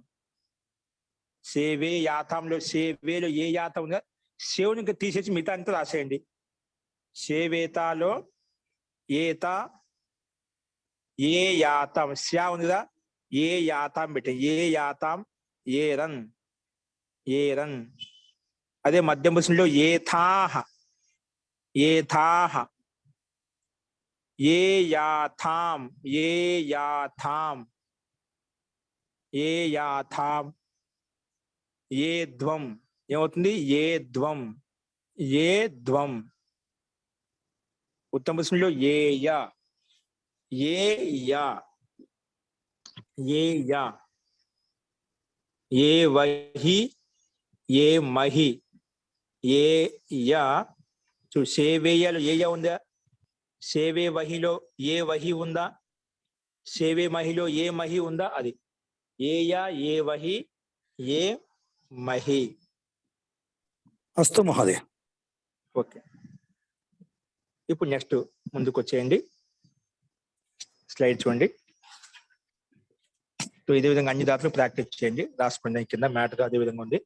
సేవే యాతాంలో సేవేలో ఏ యాత ఉందా, సేవుని ఇంకా తీసేసి మిగతా అంతా రాసేయండి. సేవేతాలో ఏత ఏ యాతాం, శ్యా ఉందిగా, ఏ యాతాం పెట్టండి. ఏ యాతాం ఏరన్. అదే మధ్య పురుషంలో ఏథాహ ఏ యాథాం ఏ ధ్వం ఏమవుతుంది? ఏ ధ్వం. ఉత్తమ పురుషంలో ఏ వహి ఏ మహి ఏ యా. సేవేయలో ఏ ఉందా? సేవే వహిలో ఏ వహి ఉందా? సేవే మహిలో ఏ మహి ఉందా? అది ఏ వహి ఏ మహి. అస్తు మహోదయ. ఓకే. ఇప్పుడు నెక్స్ట్ ముందుకు వచ్చేయండి. స్లైడ్ చూడండి. సో ఇదే విధంగా అన్ని ధాతులు ప్రాక్టీస్ చేయండి, రాసుకోండి. కింద మ్యాటర్ అదే విధంగా ఉంది.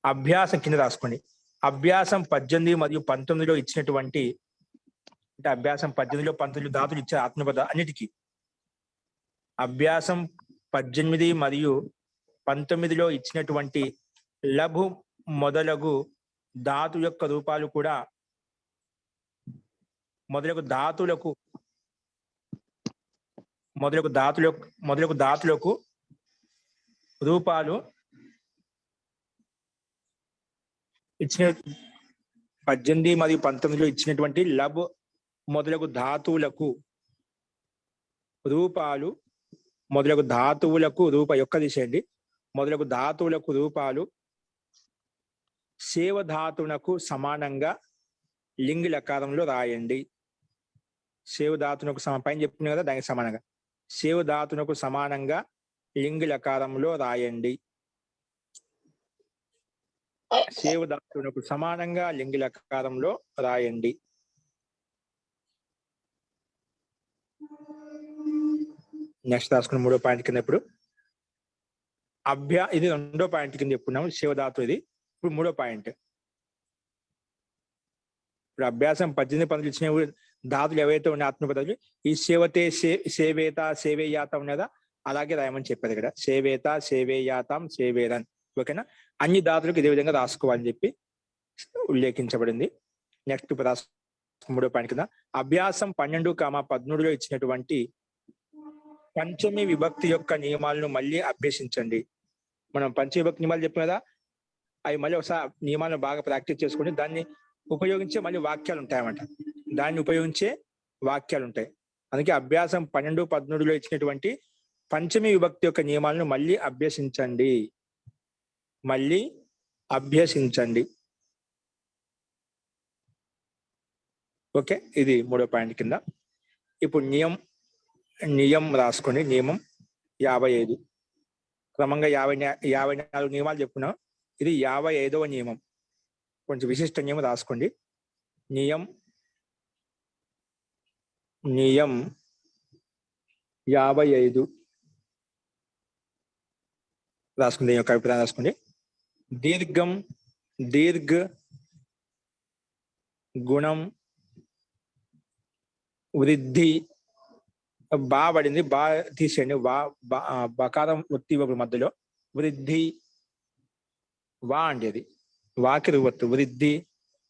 అభ్యాసం కింద రాసుకోండి. అభ్యాసం 18 మరియు 19లో ఇచ్చినటువంటి, అంటే అభ్యాసం 18లో 19 ధాతులు ఇచ్చే ఆత్మపద అన్నిటికీ. అభ్యాసం 18 మరియు 19లో ఇచ్చినటువంటి లఘు మొదలగు ధాతు యొక్క రూపాలు కూడా మొదలగు ధాతులకు రూపాలు ఇచ్చిన 18 మరియు 19లో ఇచ్చినటువంటి లబ్ మొదలగు ధాతువులకు రూపాలు, మొదలగు ధాతువులకు యొక్క దిశండి. మొదలగు ధాతువులకు రూపాలు సేవ ధాతువునకు సమానంగా లింగ లకారంలో రాయండి. సేవ ధాతునకు పైన చెప్తున్నాయి కదా, దానికి సమానంగా సేవ ధాతునకు సమానంగా లింగ లకారంలో రాయండి. సేవ ధాతునకు సమానంగా లింగ లకారంలో రాయండి. నెక్స్ట్ రాసుకున్న 3వ పాయింట్ కింద ఇప్పుడు ఇది 2వ పాయింట్ కింద చెప్పుకున్నాము. శివధాతు ఇది. ఇప్పుడు 3వ పాయింట్ ఇప్పుడు అభ్యాసం 18 పనులు ఇచ్చిన ధాతులు ఏవైతే ఉన్నాయి ఆత్మపదాలు, ఈ సేవతే సేవేత సేవేయాత ఉన్నదా అలాగే రాయమని చెప్పారు ఇక్కడ. సేవేత సేవేయాతం సేవేరన్. ఓకేనా? అన్ని ధాతులకు ఇదే విధంగా రాసుకోవాలని చెప్పి ఉల్లేఖించబడింది. నెక్స్ట్ 3వ పాయింట్ కింద అభ్యాసం 12,13లో ఇచ్చినటువంటి పంచమి విభక్తి యొక్క నియమాలను మళ్ళీ అభ్యసించండి. మనం పంచవిభక్తి నియమాలు చెప్పాం కదా, అవి మళ్ళీ ఒకసారి నియమాలను బాగా ప్రాక్టీస్ చేసుకుని దాన్ని ఉపయోగించే మళ్ళీ వాక్యాలు ఉంటాయన్నమాట. దాన్ని ఉపయోగించే వాక్యాలు ఉంటాయి. అందుకే అభ్యాసం 12, 13లో ఇచ్చినటువంటి పంచమి విభక్తి యొక్క నియమాలను మళ్ళీ అభ్యసించండి. మళ్ళీ అభ్యసించండి. ఓకే, ఇది 3వ పాయింట్ కింద. ఇప్పుడు నియమం రాసుకోండి. నియమం 55. క్రమంగా 54 నియమాలు చెప్పుకున్నాం. ఇది 55వ నియమం. కొంచెం విశిష్ట నియమం రాసుకోండి. నియమం 55 రాసుకుంది. యొక్క అభిప్రాయం రాసుకోండి. దీర్ఘ గుణం వృద్ధి పడింది. తీసేయండి. బకారం వృత్తి మధ్యలో వృద్ధి అండి. అది వాకి రువత్తు. వృద్ధి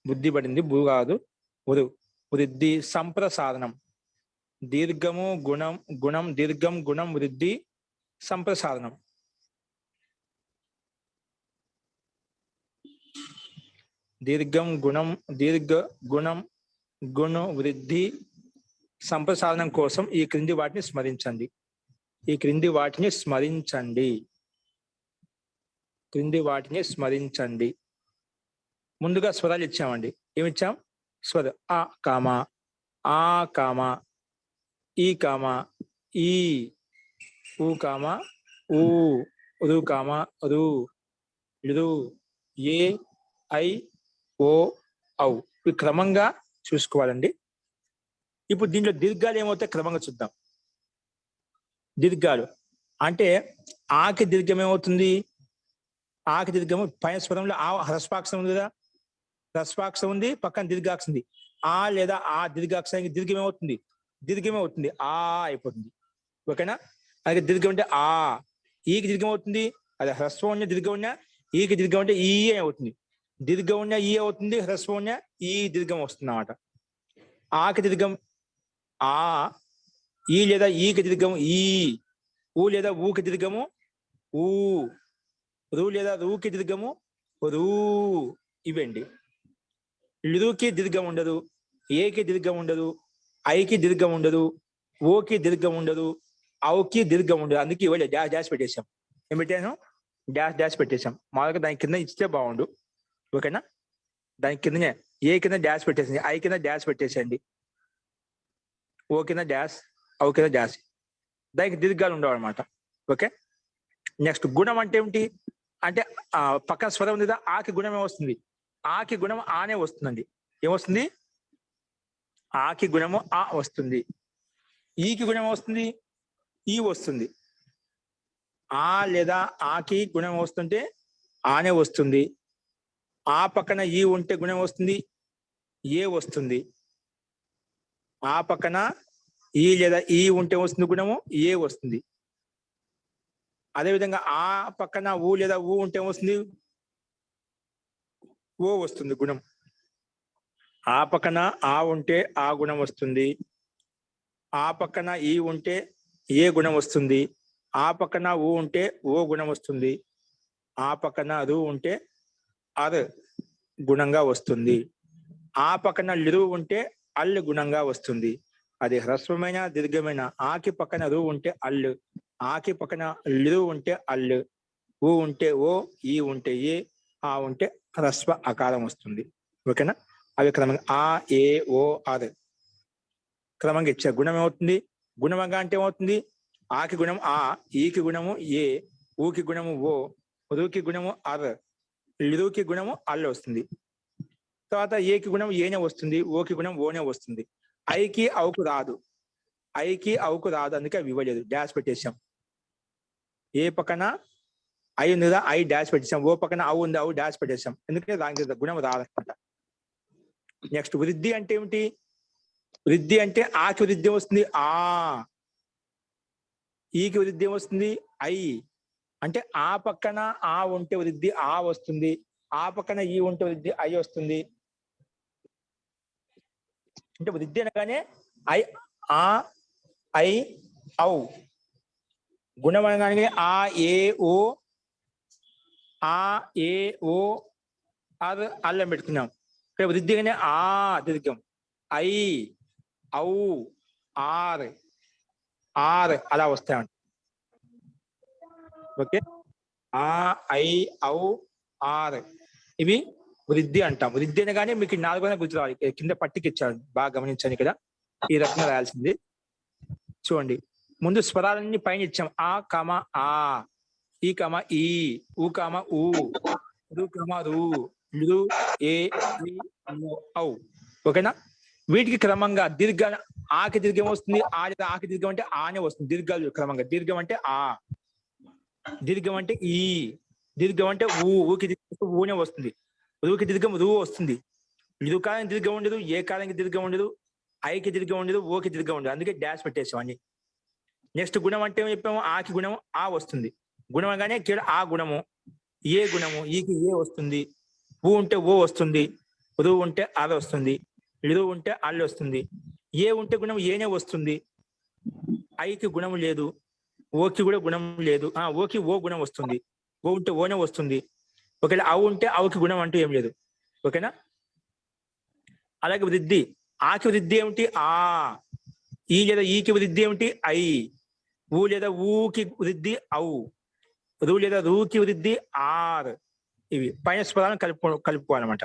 బుద్ధి పడింది. భూ కాదు, వృద్ధి. సంప్రసారణం. దీర్ఘము గుణం దీర్ఘం గుణం వృద్ధి సంప్రసారణం. దీర్ఘం గుణం వృద్ధి సంప్రసారణం కోసం ఈ క్రింది వాటిని స్మరించండి. ముందుగా స్వరాలు ఇచ్చామండి. ఏమిచ్చాం? స్వర ఆ కామా, ఆ కామా, ఈ కామా, ఈ, ఊ కామా, ఊ, రు కామా, రు, లు, ఏ, ఐ, ఓ, ఔ. ఇవి క్రమంగా చూసుకోవాలండి. ఇప్పుడు దీంట్లో దీర్ఘాలు ఏమవుతాయి క్రమంగా చూద్దాం. దీర్ఘాలు అంటే ఆకి దీర్ఘం ఏమవుతుంది? ఆకి దీర్ఘము పైన స్వరంలో ఆ హ్రస్వాక్షరం ఉంది కదా, హ్రస్వాక్షరం ఉంది, పక్కన దీర్ఘాక్షరం ఉంది. ఆ లేదా ఆ దీర్ఘాక్షరానికి దీర్ఘం ఏమవుతుంది? దీర్ఘమే అవుతుంది. ఆ అయిపోతుంది. ఓకేనా? అలాగే దీర్ఘం అంటే ఆ. ఈకి దీర్ఘం అవుతుంది. అది హ్రస్వం ఉన్న దీర్ఘం ఉన్న ఈకి దీర్ఘం అంటే ఈ అవుతుంది. దీర్ఘం ఉన్న ఈ అవుతుంది, హ్రస్వం ఉన్న ఈ దీర్ఘం వస్తుంది అన్నమాట. ఆకి దీర్ఘం ఆ, ఈ లేదా ఈకి దీర్ఘము ఈ, ఊ లేదా ఊకి దీర్ఘము ఊ, రు లేదా రూకి దీర్ఘము రూ. ఇవండి. లుకి దీర్ఘం ఉండదు, ఏకి దీర్ఘం ఉండదు, ఐకి దీర్ఘం ఉండదు, ఓకి దీర్ఘం ఉండదు, ఔకి దీర్ఘం ఉండదు. అందుకే ఇవ్వలేదు. డాష్ పెట్టేశాం. ఏం పెట్టాను? డాష్ పెట్టేశాం. మామూలుగా దాని కింద ఇస్తే బాగుండు. ఓకేనా? దాని కిందనే ఏ కింద డాష్ పెట్టేసింది, ఐ కింద డాష్ పెట్టేసేయండి, ఓ కింద డాష్, ఔ కింద డాష్. దానికి దీర్ఘాలు ఉండవు అనమాట. ఓకే. నెక్స్ట్ గుణం అంటే ఏమిటి అంటే పక్కన స్వరం ఉంది కదా, ఆకి గుణం ఏమొస్తుంది? ఆకి గుణం ఆనే వస్తుందండి. ఏమొస్తుంది? ఆకి గుణము ఆ వస్తుంది. ఈకి గుణం వస్తుంది, ఈ వస్తుంది. ఆ లేదా ఆకి గుణం వస్తుంటే ఆనే వస్తుంది. ఆ పక్కన ఈ ఉంటే గుణం వస్తుంది, ఏ వస్తుంది. ఆ పక్కన ఈ లేదా ఈ ఉంటే వస్తుంది గుణము, ఏ వస్తుంది. అదేవిధంగా ఆ పక్కన ఊ లేదా ఊ ఉంటే వస్తుంది, ఓ వస్తుంది గుణం. ఆ పక్కన ఆ ఉంటే ఆ గుణం వస్తుంది. ఆ పక్కన ఈ ఉంటే ఏ గుణం వస్తుంది. ఆ పక్కన ఊ ఉంటే ఓ గుణం వస్తుంది. ఆ పక్కన రు ఉంటే అర్ గుణంగా వస్తుంది. ఆ పక్కన లిరు ఉంటే అల్లు గుణంగా వస్తుంది. అది హ్రస్వమైన దీర్ఘమైన. ఆకి పక్కన రు ఉంటే అల్లు, ఆకి పక్కన లిరు ఉంటే అల్లు, ఊ ఉంటే ఓ, ఈ ఉంటే ఏ, ఆ ఉంటే హ్రస్వ అకారం వస్తుంది. ఓకేనా? అవి క్రమంగా ఆ, ఏ, ఓ, ఆర్ క్రమంగా ఇచ్చే గుణం ఏమవుతుంది? గుణమంగా అంటే ఏమవుతుంది? ఆకి గుణం ఆ, ఈకి గుణము ఏ, ఊకి గుణము ఓ, రుకి గుణము అర్, లిరుకి గుణము అల్లు వస్తుంది. తర్వాత ఏకి గుణం ఏనే వస్తుంది, ఓకి గుణం ఓనే వస్తుంది. ఐకి ఔకు రాదు, ఐకి ఔకు రాదు. అందుకే అవి ఇవ్వలేదు. డాష్ పెట్టేశాం. ఏ పక్కన ఐ ఉంది కదా, ఐ డాష్ పెట్టేశాం. ఓ పక్కన ఔ ఉంది, ఔ డాష్ పెట్టేశాం. ఎందుకంటే దానికి గుణం రాదనమాట. నెక్స్ట్ వృద్ధి అంటే ఏమిటి? వృద్ధి అంటే ఆకి వృద్ధి వస్తుంది ఆ, ఈకి వృద్ధి వస్తుంది ఐ. అంటే ఆ పక్కన ఆ ఉంటే వృద్ధి ఆ వస్తుంది, ఆ పక్కన ఈ ఉంటే వృద్ధి ఐ వస్తుంది. అంటే వృద్ధి అనగానే ఐ ఆ ఐ ఔ. గుణం అనగానే ఆ ఏ ఓ, ఆ ఏ ఓ అది అల్లం పెట్టుకున్నాం. ఇక్కడ వృద్ధిగానే ఆ దీర్ఘం, ఐ ఔ ఆర్ ఆర్ అలా వస్తాయంట. ఓకే, ఆ ఐ ఔ ఆర్ ఇవి వృద్ధి అంటాం. వృద్ధి అనగానే మీకు 4 గుర్తు రావాలి. కింద పట్టికి ఇచ్చాడు, బాగా గమనించండి. ఇక్కడ ఈ రకంగా రాయాల్సింది. చూడండి, ముందు స్వరాలన్నీ పైన ఇచ్చాం. ఆ కమ ఆ, ఈ కమ ఈ, ఊ కమ ఊ, రు కమ రు, లు ఏ ఔ. ఓకేనా? వీటికి క్రమంగా దీర్ఘ ఆకి దీర్ఘం వస్తుంది, ఆకి దీర్ఘం అంటే ఆనే వస్తుంది. దీర్ఘాలు క్రమంగా, దీర్ఘం అంటే ఆ, దీర్ఘం అంటే ఈ, దీర్ఘం అంటే ఊ, ఊకి దీర్ఘం ఊనే వస్తుంది. రుకి దీర్ఘం రూ వస్తుంది. రు కాలానికి దీర్ఘం ఉండదు, ఏ కాలానికి దీర్ఘం ఉండదు, ఐకి దీర్ఘం ఉండదు, ఓకి దీర్ఘం ఉండదు. అందుకే డాష్ పెట్టేసాం అన్ని. నెక్స్ట్ గుణం అంటే ఏం చెప్పాము? ఆకి గుణం ఆ వస్తుంది. గుణం అనగానే ఆ గుణము, ఏ గుణము, ఈకి ఏ వస్తుంది, ఊ ఉంటే ఓ వస్తుంది, రు ఉంటే ఆర్ వస్తుంది, లు ఉంటే అల్ వస్తుంది. ఏ ఉంటే గుణం ఏనే వస్తుంది. ఐకి గుణం లేదు, ఓకి కూడా గుణం లేదు. ఓకి ఓ గుణం వస్తుంది, ఓ ఉంటే ఓనే వస్తుంది. ఒకవేళ అవు ఉంటే అవుకి గుణం అంటూ ఏం లేదు. ఓకేనా? అలాగే వృద్ధి, ఆకి వృద్ధి ఏమిటి? ఆ. ఈ లేదా ఈకి వృద్ధి ఏమిటి? ఐ. ఊ లేదా ఊకి వృద్ధి ఔ. రు లేదా రూకి వృద్ధి ఆర్. ఇవి పైన స్వరాలను కలుపుకోవాలన్నమాట.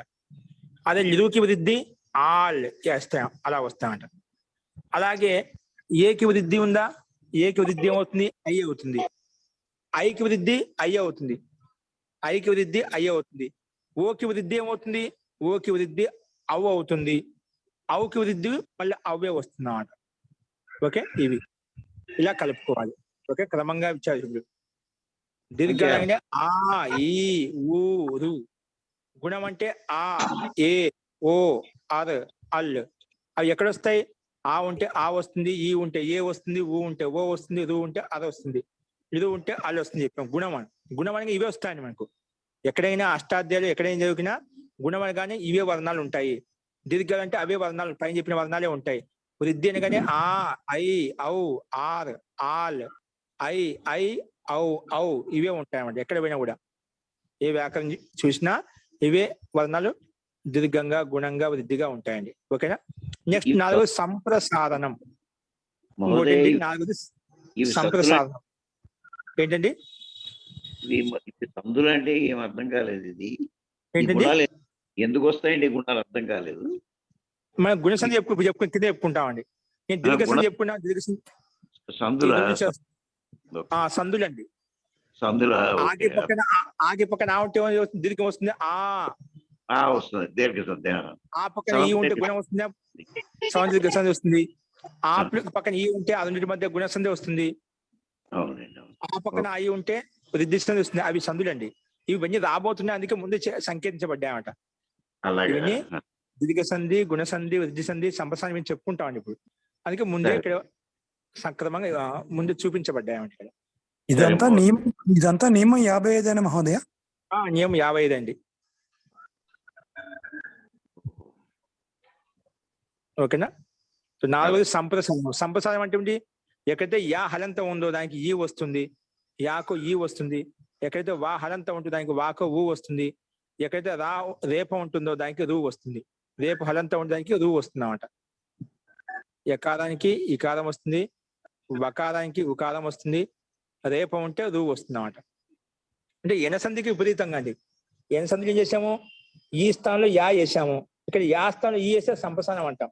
అదే లిరుకి వృద్ధి ఆల్ చేస్తాం, అలా వస్తామంట. అలాగే ఏకి వృద్ధి ఉందా? ఏకి వృద్ధి ఏమవుతుంది? ఐ అవుతుంది. ఐకి వృద్ధి ఐ అవుతుంది, ఐకి వృద్ధి ఐ అవుతుంది. ఓకి వృద్ధి ఏమవుతుంది? ఓకి వృద్ధి అవ్ అవుతుంది. అవుకి వృద్ధి మళ్ళీ అవే వస్తుంది అన్నమాట. ఓకే, ఇవి ఇలా కలుపుకోవాలి. ఓకే, క్రమంగా ఇచ్చారు. దీర్ఘాలంటే ఆ ఈ ఊ రు. గుణం అంటే ఆ ఏ ఓ అర్ అల్. అవి ఎక్కడొస్తాయి? ఆ ఉంటే ఆ వస్తుంది, ఈ ఉంటే ఏ వస్తుంది, ఊ ఉంటే ఓ వస్తుంది, రు ఉంటే అది వస్తుంది, ఇది ఉంటే అల్ వస్తుంది చెప్పాం. గుణం అని, గుణం అనగా ఇవే వస్తాయండి మనకు. ఎక్కడైనా అష్టాధ్యాయులు ఎక్కడైనా చదివినా గుణం అనగానే ఇవే వర్ణాలు ఉంటాయి. దీర్ఘాలు అంటే అవే వర్ణాలు, పైన చెప్పిన వర్ణాలే ఉంటాయి. వృద్ధి అనగానే ఆ ఐ ఔ ఆర్ ఆల్, ఐ ఐ ఔ ఔ ఇవే ఉంటాయి అన్నమాట. ఎక్కడ పోయినా కూడా ఏ వ్యాకరణ చూసినా ఇవే వర్ణాలు దీర్ఘంగా గుణంగా వృద్ధిగా ఉంటాయండి. ఓకేనా? నెక్స్ట్ 4 సంప్రసారణం. ఇంకోటి 4 సంప్రసారణం ఏంటండి? సందులు అంటే ఏం అర్థం కాలేదు. ఇది ఏంటండి? గుణాలు ఎందుకు వస్తాయండి? గుణాలు అర్థం కాలేదు. మనం గుణసంధి కింద చెప్పుకుంటామండి. నేను దీర్ఘ సంధి చెప్పుకున్నా. దీర్ఘ సందులు అండి. ఆగి పక్కన ఆ ఉంటే దీర్ఘం వస్తుంది ఆ వస్తుంది, దీర్ఘ సంధి. ఆ పక్కన ఈ ఉంటే గుణం వస్తుంది, సౌందర్య సంధి వస్తుంది. ఆ పక్కన ఈ ఉంటే అన్నిటి మధ్య గుణ సంధి వస్తుంది. ఆ పక్కన ఐ ఉంటే వృద్ధి సంధి వస్తుంది. అవి సంధులు అండి. ఇవన్నీ రాబోతున్నాయి, అందుకే ముందు సంకేతించబడ్డాయన్నమాట. ఇవన్నీ దీర్ఘ సంధి, గుణ సంధి, వృద్ధి సంధి, సంప్రసారం మేము చెప్పుకుంటామండి ఇప్పుడు. అందుకే ముందే ఇక్కడ సక్రమంగా ముందు చూపించబడ్డాయన్నమాట. ఇక్కడ ఇదంతా నియమం 55 మహోదయ. నియమం 55 అండి. ఓకేనా? 4 సంప్రసారం. సంప్రసారం అంటే ఏంటి? ఎక్కడైతే యా హలంతం ఉందో దానికి ఈ వస్తుంది, యాకో ఈ వస్తుంది. ఎక్కడైతే వా హలంతం ఉంటుందో దానికి వాకో ఊ వస్తుంది. ఎక్కడైతే రేపం ఉంటుందో దానికి రూ వస్తుంది. రేపు హలంతం ఉంటే దానికి రూ వస్తుంది అన్నమాట. యకారానికి ఇకారం వస్తుంది, వకారానికి ఉకారం వస్తుంది, రేపం ఉంటే రూ వస్తుంది అన్నమాట. అంటే ఎనసంధికి విపరీతంగా అండి. ఎనసంధికి ఏం చేసాము? ఈ స్థానంలో యా వేసాము, ఇక్కడ యా స్థానంలో ఈ వేస్తే సంప్రసారం అంటాం.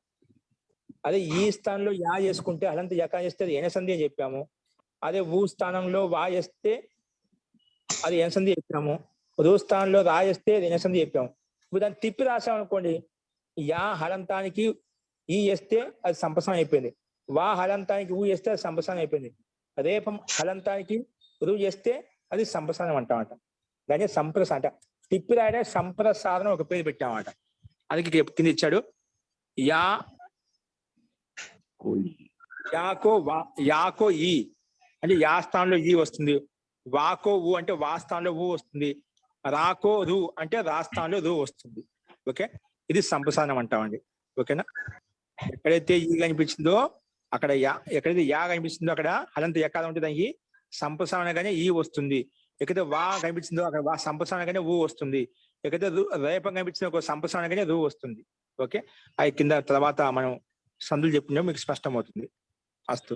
అదే ఈ స్థానంలో యా చేసుకుంటే అలంత యకా చేస్తే అది ఎనసంధి అని చెప్పాము. అదే ఊ స్థానంలో వా చేస్తే అది ఎనసంధి చెప్పాము. రూ స్థానంలో రా చేస్తే అది ఎనసంధి చెప్పాము. ఇప్పుడు దాన్ని తిప్పి రాసాం అనుకోండి, యా హలంతానికి ఈ వేస్తే అది సంప్రసారం అయిపోయింది, వా హలంతానికి ఊ చేస్తే అది సంప్రసారం అయిపోయింది, రేపం హలంతానికి రూ చేస్తే అది సంప్రసారం అంటామట. దాన్ని సంప్రసారం అంట. తిప్పి రాయడే సంప్రసారం ఒక పేరు పెట్టామట. అది కింద ఇచ్చాడు. యా కోయి. యాకో ఈ అంటే యా స్థానంలో ఈ వస్తుంది. వాకో ఊ అంటే వా స్థానంలో ఊ వస్తుంది. రాకో రు అంటే రా స్థానంలో రు వస్తుంది. ఓకే, ఇది సంప్రసారణం అంటామండి. ఓకేనా? ఎక్కడైతే ఈ కనిపించిందో అక్కడ యా, ఎక్కడైతే యా కనిపిస్తుందో అక్కడ హలంత ఎక్కడ ఉంటుంది దానికి సంప్రసారణగానే ఈ వస్తుంది. ఎక్కడైతే వా కనిపించిందో అక్కడ వా సంప్రసారణగానే ఊ వస్తుంది. ఎక్కడైతే రేపం కనిపించిందో ఒక సంప్రసారణగానే రు వస్తుంది. ఓకే, అవి కింద తర్వాత మనం సందులు చెప్పినా మీకు స్పష్టమవుతుంది. అస్తు.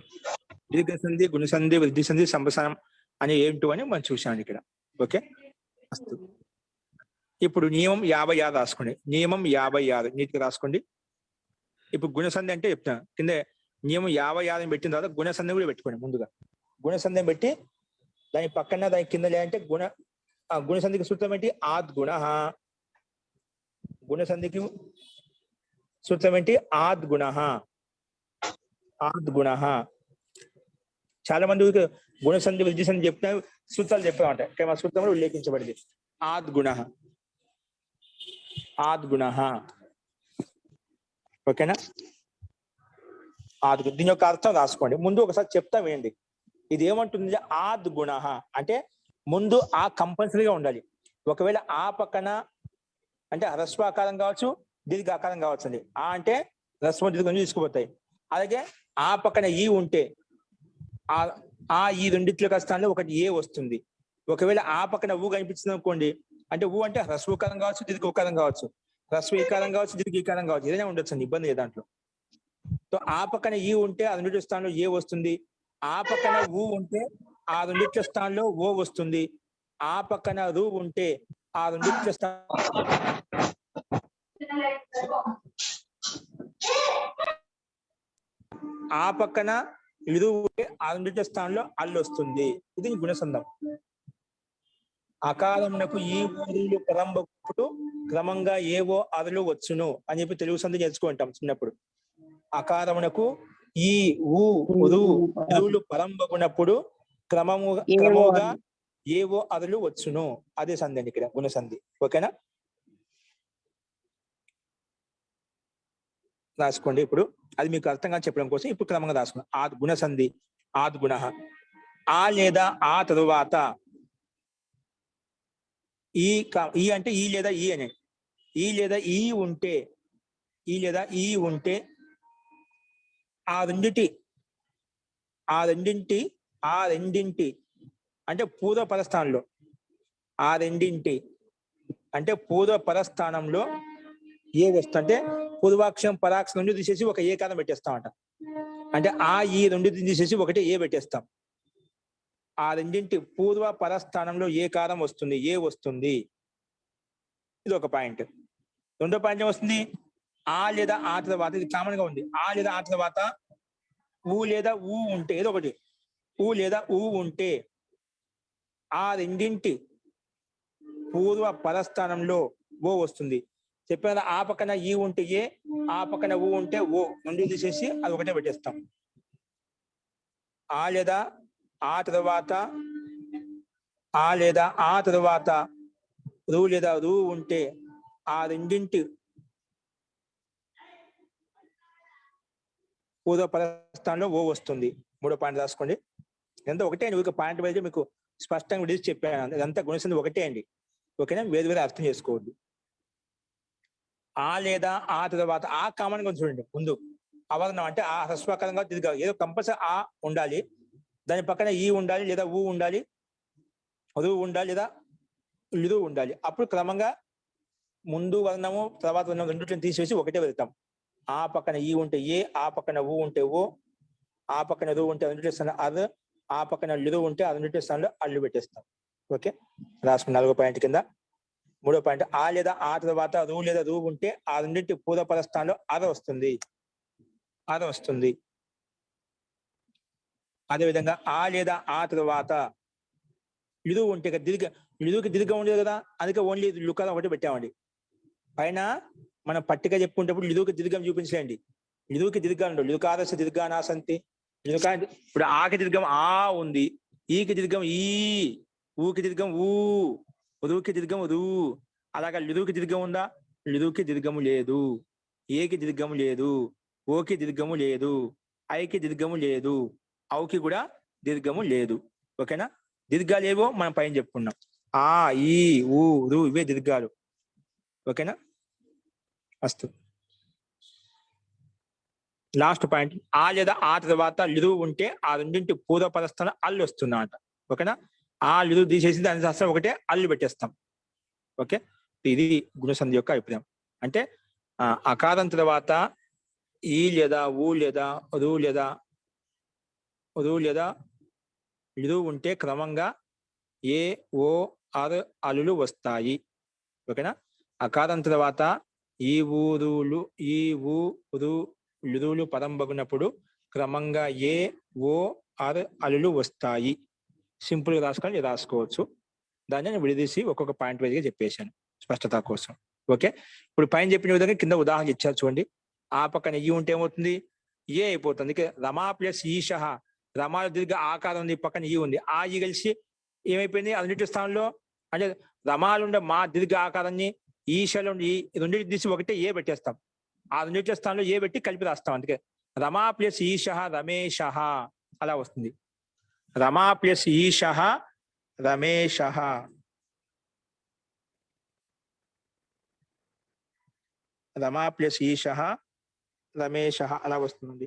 దీర్ఘ సంధి, గుణ సంధి, వృద్ధి సంధి, సంప్రసారం అని ఏమిటో అని మనం చూసాం ఇక్కడ. ఓకే, అస్తు. ఇప్పుడు నియమం 56 రాసుకోండి. నియమం 56 నీట్గా రాసుకోండి. ఇప్పుడు గుణసంధి అంటే చెప్తాను. కింద నియమం 56 పెట్టిన తర్వాత గుణసంధి కూడా పెట్టుకోండి. ముందుగా గుణసంధి పెట్టి దాని పక్కన దాని కింద లేదంటే గుణసంధికి సూత్రం ఏంటి? ఆద్ గుణ. గుణసంధికి సూత్రం ఏంటి? ఆద్ గుణ. ఆద్ గుణ. చాలా మంది గుణసంధి వృద్ధి సంధి చెప్తున్నా సూత్రాలు చెప్తామంట. ఇక్కడ మా సూత్రం కూడా ఉల్లేఖించబడింది. ఆద్ గుణ. ఆద్ గుణ. ఓకేనా? ఆద్. దీని యొక్క అర్థం రాసుకోండి. ముందు ఒకసారి చెప్తా వేయండి. ఇది ఏమంటుంది? ఆద్ గుణ అంటే ముందు ఆ కంపల్సరీగా ఉండాలి. ఒకవేళ ఆ పక్కన అంటే హ్రస్వాకారం కావచ్చు, దీర్ఘాకారం కావచ్చు అండి. ఆ అంటే హ్రస్వ దీర్ఘం తీసుకుపోతాయి. అలాగే ఆ పక్కన ఈ ఉంటే ఈ రెండిట్ల స్థానంలో ఒకటి ఏ వస్తుంది. ఒకవేళ ఆ పక్కన ఊ కనిపించింది అనుకోండి, అంటే ఊ అంటే హ్రస్వకారం కావచ్చు, దీర్ఘకారం కావచ్చు, హ్రస్వీకారం కావచ్చు, దీర్ఘీకారం కావచ్చు, ఏదైనా ఉండొచ్చు అండి, ఇబ్బంది లేదు దాంట్లో. సో ఆ పక్కన ఈ ఉంటే ఆ రెండిట్ల స్థానంలో ఏ వస్తుంది. ఆ పక్కన ఊ ఉంటే ఆ రెండిట్ల స్థానంలో ఓ వస్తుంది. ఆ పక్కన రు ఉంటే ఆ రెండిట్ల ఆ పక్కన ఇరు ఉంటే ఆ రెండిట్ల స్థానంలో అల్లు వస్తుంది. ఇది గుణసంధం. అకారమునకు ఈ ఊరులు పరంబప్పుడు క్రమంగా ఏవో అరులు వచ్చును అని చెప్పి తెలుగు సంధి నేర్చుకుంటాం చిన్నప్పుడు. అకారమునకు ఈ ఊరులు పరంబకునప్పుడు క్రమముగా ఏవో అరులు వచ్చును. అదే సంధి అండి ఇక్కడ గుణసంధి. ఓకేనా? రాసుకోండి. ఇప్పుడు అది మీకు అర్థంగా చెప్పడం కోసం ఇప్పుడు క్రమంగా రాసుకున్నాం. ఆ గుణసంధి. ఆద్ గుణ. ఆ లేదా ఆ తరువాత ఈ అంటే ఈ లేదా ఈ అని. ఈ లేదా ఈ ఉంటే ఆ రెండింటి అంటే పూర్వ పరస్థానంలో అంటే పూర్వ పరస్థానంలో ఏ వస్తుంటే పూర్వాక్షరం పరాక్షరం రెండు తీసేసి ఒక ఏకారం పెట్టేస్తామంట. అంటే ఈ రెండింటిని తీసేసి ఒకటి ఏ పెట్టేస్తాం. ఆ రెండింటి పూర్వ పరస్థానంలో ఏ కారం వస్తుంది, ఏ వస్తుంది. ఇది ఒక పాయింట్. రెండో పాయింట్ ఏమొస్తుంది? ఆ లేదా ఆ తర్వాత, ఇది కామన్ గా ఉంది. ఆ లేదా ఆ తర్వాత ఊ లేదా ఊ ఉంటే, ఏదో ఒకటి ఊ లేదా ఊ ఉంటే ఆ రెండింటి పూర్వ పరస్థానంలో ఓ వస్తుంది. చెప్పిన ఆ పక్కన ఈ ఉంటే ఏ, ఆ పక్కన ఊ ఉంటే ఓ, రెండు తీసేసి అది ఒకటే పెట్టేస్తాం. ఆ లేదా ఆ తర్వాత రు లేదా రు ఉంటే ఆ రెండింటి పూర్వ పరస్థానంలో ఓ వస్తుంది. మూడో పాయింట్ రాసుకోండి. ఇదంతా ఒకటే అండి. ఒక పాయింట్ అయితే మీకు స్పష్టంగా విడిచి చెప్పాను. ఇదంతా గుణసంధి ఒకటే అండి. ఓకేనా? వేరు వేరే అర్థం చేసుకోవద్దు. ఆ లేదా ఆ తర్వాత ఆ కామన్ గా చూడండి. ముందు అవర్ణం అంటే ఆ హ్రస్వకారంగా దీర్ఘ ఏదో కంపల్సరీ ఆ ఉండాలి. దాని పక్కన ఈ ఉండాలి లేదా ఊ ఉండాలి, రు ఉండాలి లేదా లిరు ఉండాలి. అప్పుడు క్రమంగా ముందు వర్ణము తర్వాత వర్ణం రెండింటిని తీసేసి ఒకటే వెళ్తాం. ఆ పక్కన ఈ ఉంటే ఏ, ఆ పక్కన ఊ ఉంటే ఓ, ఆ పక్కన రు ఉంటే రెండింటి స్థానంలో అర్, ఆ పక్కన లిరు ఉంటే ఆ రెండింటి స్థానంలో అల్లు పెట్టేస్తాం. ఓకే, రాసుకున్న 4వ పాయింట్ కింద. 3వ పాయింట్ ఆ లేదా ఆ తర్వాత రు లేదా రు ఉంటే ఆ రెండింటి పూర్వపర స్థానంలో అర వస్తుంది. అదేవిధంగా ఆ లేదా ఆ తర్వాత లిరు ఉంటే లిరుకి దీర్ఘం ఉండేది కదా, అందుకే ఓన్లీ లుకారం ఒకటి పెట్టామండి. పైన మనం పట్టిక చెప్పుకుంటప్పుడు లిరుకి దీర్ఘం చూపించలేండి. లిరుకి దీర్ఘాలు ఉండవు. లిరుకాదశ దీర్ఘానా సంతి. ఇప్పుడు ఆకి దీర్ఘం ఆ ఉంది, ఈకి దీర్ఘం ఈ, ఊకి దీర్ఘం ఊ, రుకి దీర్ఘం రు. అలాగా లిరుకి దీర్ఘం ఉందా? లిరుకి దీర్ఘము లేదు. ఏకి దీర్ఘము లేదు, ఓకి దీర్ఘము లేదు, ఐకి దీర్ఘము లేదు, ఔకి కూడా దీర్ఘము లేదు. ఓకేనా? దీర్ఘాలు ఏవో మనం పైన చెప్పుకున్నాం. ఆ, ఈ, ఊ, రు ఇవే దీర్ఘాలు. ఓకేనా? అస్తు. లాస్ట్ పాయింట్, ఆ లేదా ఆ తర్వాత లిరువు ఉంటే ఆ రెండింటి పూర్వపరస్థానం అల్లు వస్తున్నమాట. ఓకేనా? ఆ లిరువు తీసేసి దాని శాస్త్రం ఒకటే అల్లు పెట్టేస్తాం. ఓకే, ఇది గుణసంధి యొక్క అభిప్రాయం. అంటే అకారం తర్వాత ఈ లేదా ఊ లేదా రు లేదా లిరువు ఉంటే క్రమంగా ఏ, ఓ, ఆర్ అల్లులు వస్తాయి. ఓకేనా? అకారం తర్వాత ఈ ఊరులు ఈ ఊ రు లిరువులు పరంబగినప్పుడు క్రమంగా ఏ, ఓ, ఆర్ అల్లులు వస్తాయి. సింపుల్ గా రాసుకోవాలి, రాసుకోవచ్చు. దాన్ని నేను విడదీసి ఒక్కొక్క పాయింట్ వైజ్గా చెప్పేశాను స్పష్టత కోసం. ఓకే, ఇప్పుడు పైన చెప్పిన విధంగా కింద ఉదాహరణ ఇచ్చారు చూడండి. ఆ పక్కన ఈ ఉంటే ఏమవుతుంది? ఏ అయిపోతుంది. రమా ప్లస్ ఈశ, రమాల దీర్ఘ ఆకారం ఉంది, పక్కన ఈ ఉంది. ఆ ఈ కలిసి ఏమైపోయింది? ఆ రెండింటి స్థానంలో అంటే రమాలుండే మా దీర్ఘ ఆకారాన్ని ఈశలో ఈ రెండింటి తీసి ఒకటే ఏ పెట్టేస్తాం. ఆ రెండింటి స్థానంలో ఏ పెట్టి కలిపి రాస్తాం. అందుకే రమా ప్లస్ ఈశ రమేశ అలా వస్తుంది. రమా ప్లస్ ఈశ రమేశ, రమా ప్లస్ ఈశ రమేశ అలా వస్తుంది.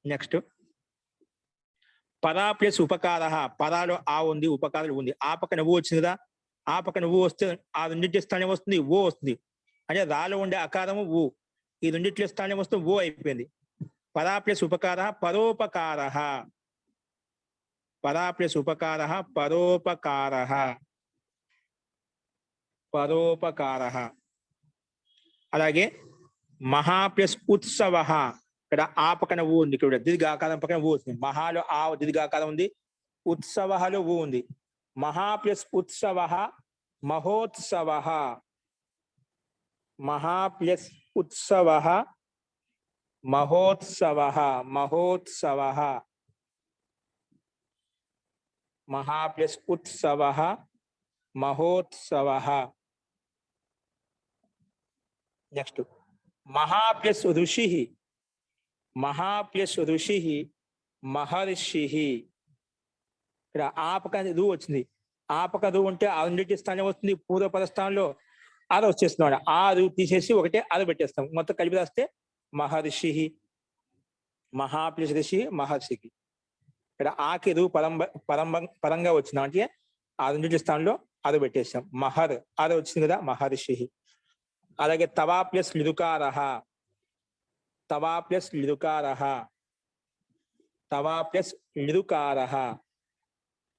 నెక్స్ట్ పరా ప్లస్ ఉపకార, పరాలో ఆ ఉంది, ఉపకారాలు ఉంది. ఆ పక్కన ఊ వచ్చింది కదా, ఆ పక్కన ఊ వస్తే ఆ రెండింటి స్థానం వస్తుంది, ఓ వస్తుంది. అంటే రాలో ఉండే అకారము ఊ, ఈ రెండింటి స్థానం వస్తే ఓ అయిపోయింది. పరా ప్లస్ ఉపకార పరోపకార, పరా ప్లస్ ఉపకార పరోపకార, పరోపకార. అలాగే మహా ప్లస్ ఉత్సవ, ఇక్కడ ఆ పక్కన ఊ ఉంది, ఇక్కడ దీర్ఘాకారం పక్కన ఊ వస్తుంది. మహాలో ఆ దీర్ఘాకారం ఉంది, ఉత్సవలో ఊ ఉంది. మహా ప్లస్ ఉత్సవ మహోత్సవ, మహా ప్లస్ ఉత్సవ మహోత్సవ, మహోత్సవ, మహా ప్లస్ ఉత్సవ మహోత్సవ. నెక్స్ట్ మహా ప్లస్ ఋషి, మహా ప్లస్ ఋషి మహర్షి. ఇక్కడ ఆ పక్కన రు వచ్చింది, ఆ పక్క రు ఉంటే ఆ రెండింటి స్థానం వస్తుంది, పూర్వపద స్థానంలో ఆరు వచ్చేస్తున్నాడు. ఆ రు తీసేసి ఒకటే ఆరు పెట్టేస్తాం, మొత్తం కలిపి రాస్తే మహర్షి. మహా ప్లస్ ఋషి మహర్షికి. ఇక్కడ ఆకి రు పరంగా వచ్చింది, అంటే ఆ రెండింటి స్థానంలో ఆరు పెట్టేస్తాం. మహర్ ఆరు వచ్చింది కదా, మహర్షి. అలాగే తవా ప్లస్ లిరుకార, తవా ప్లస్ లిరుకార, తవా ప్లస్ లిరుకార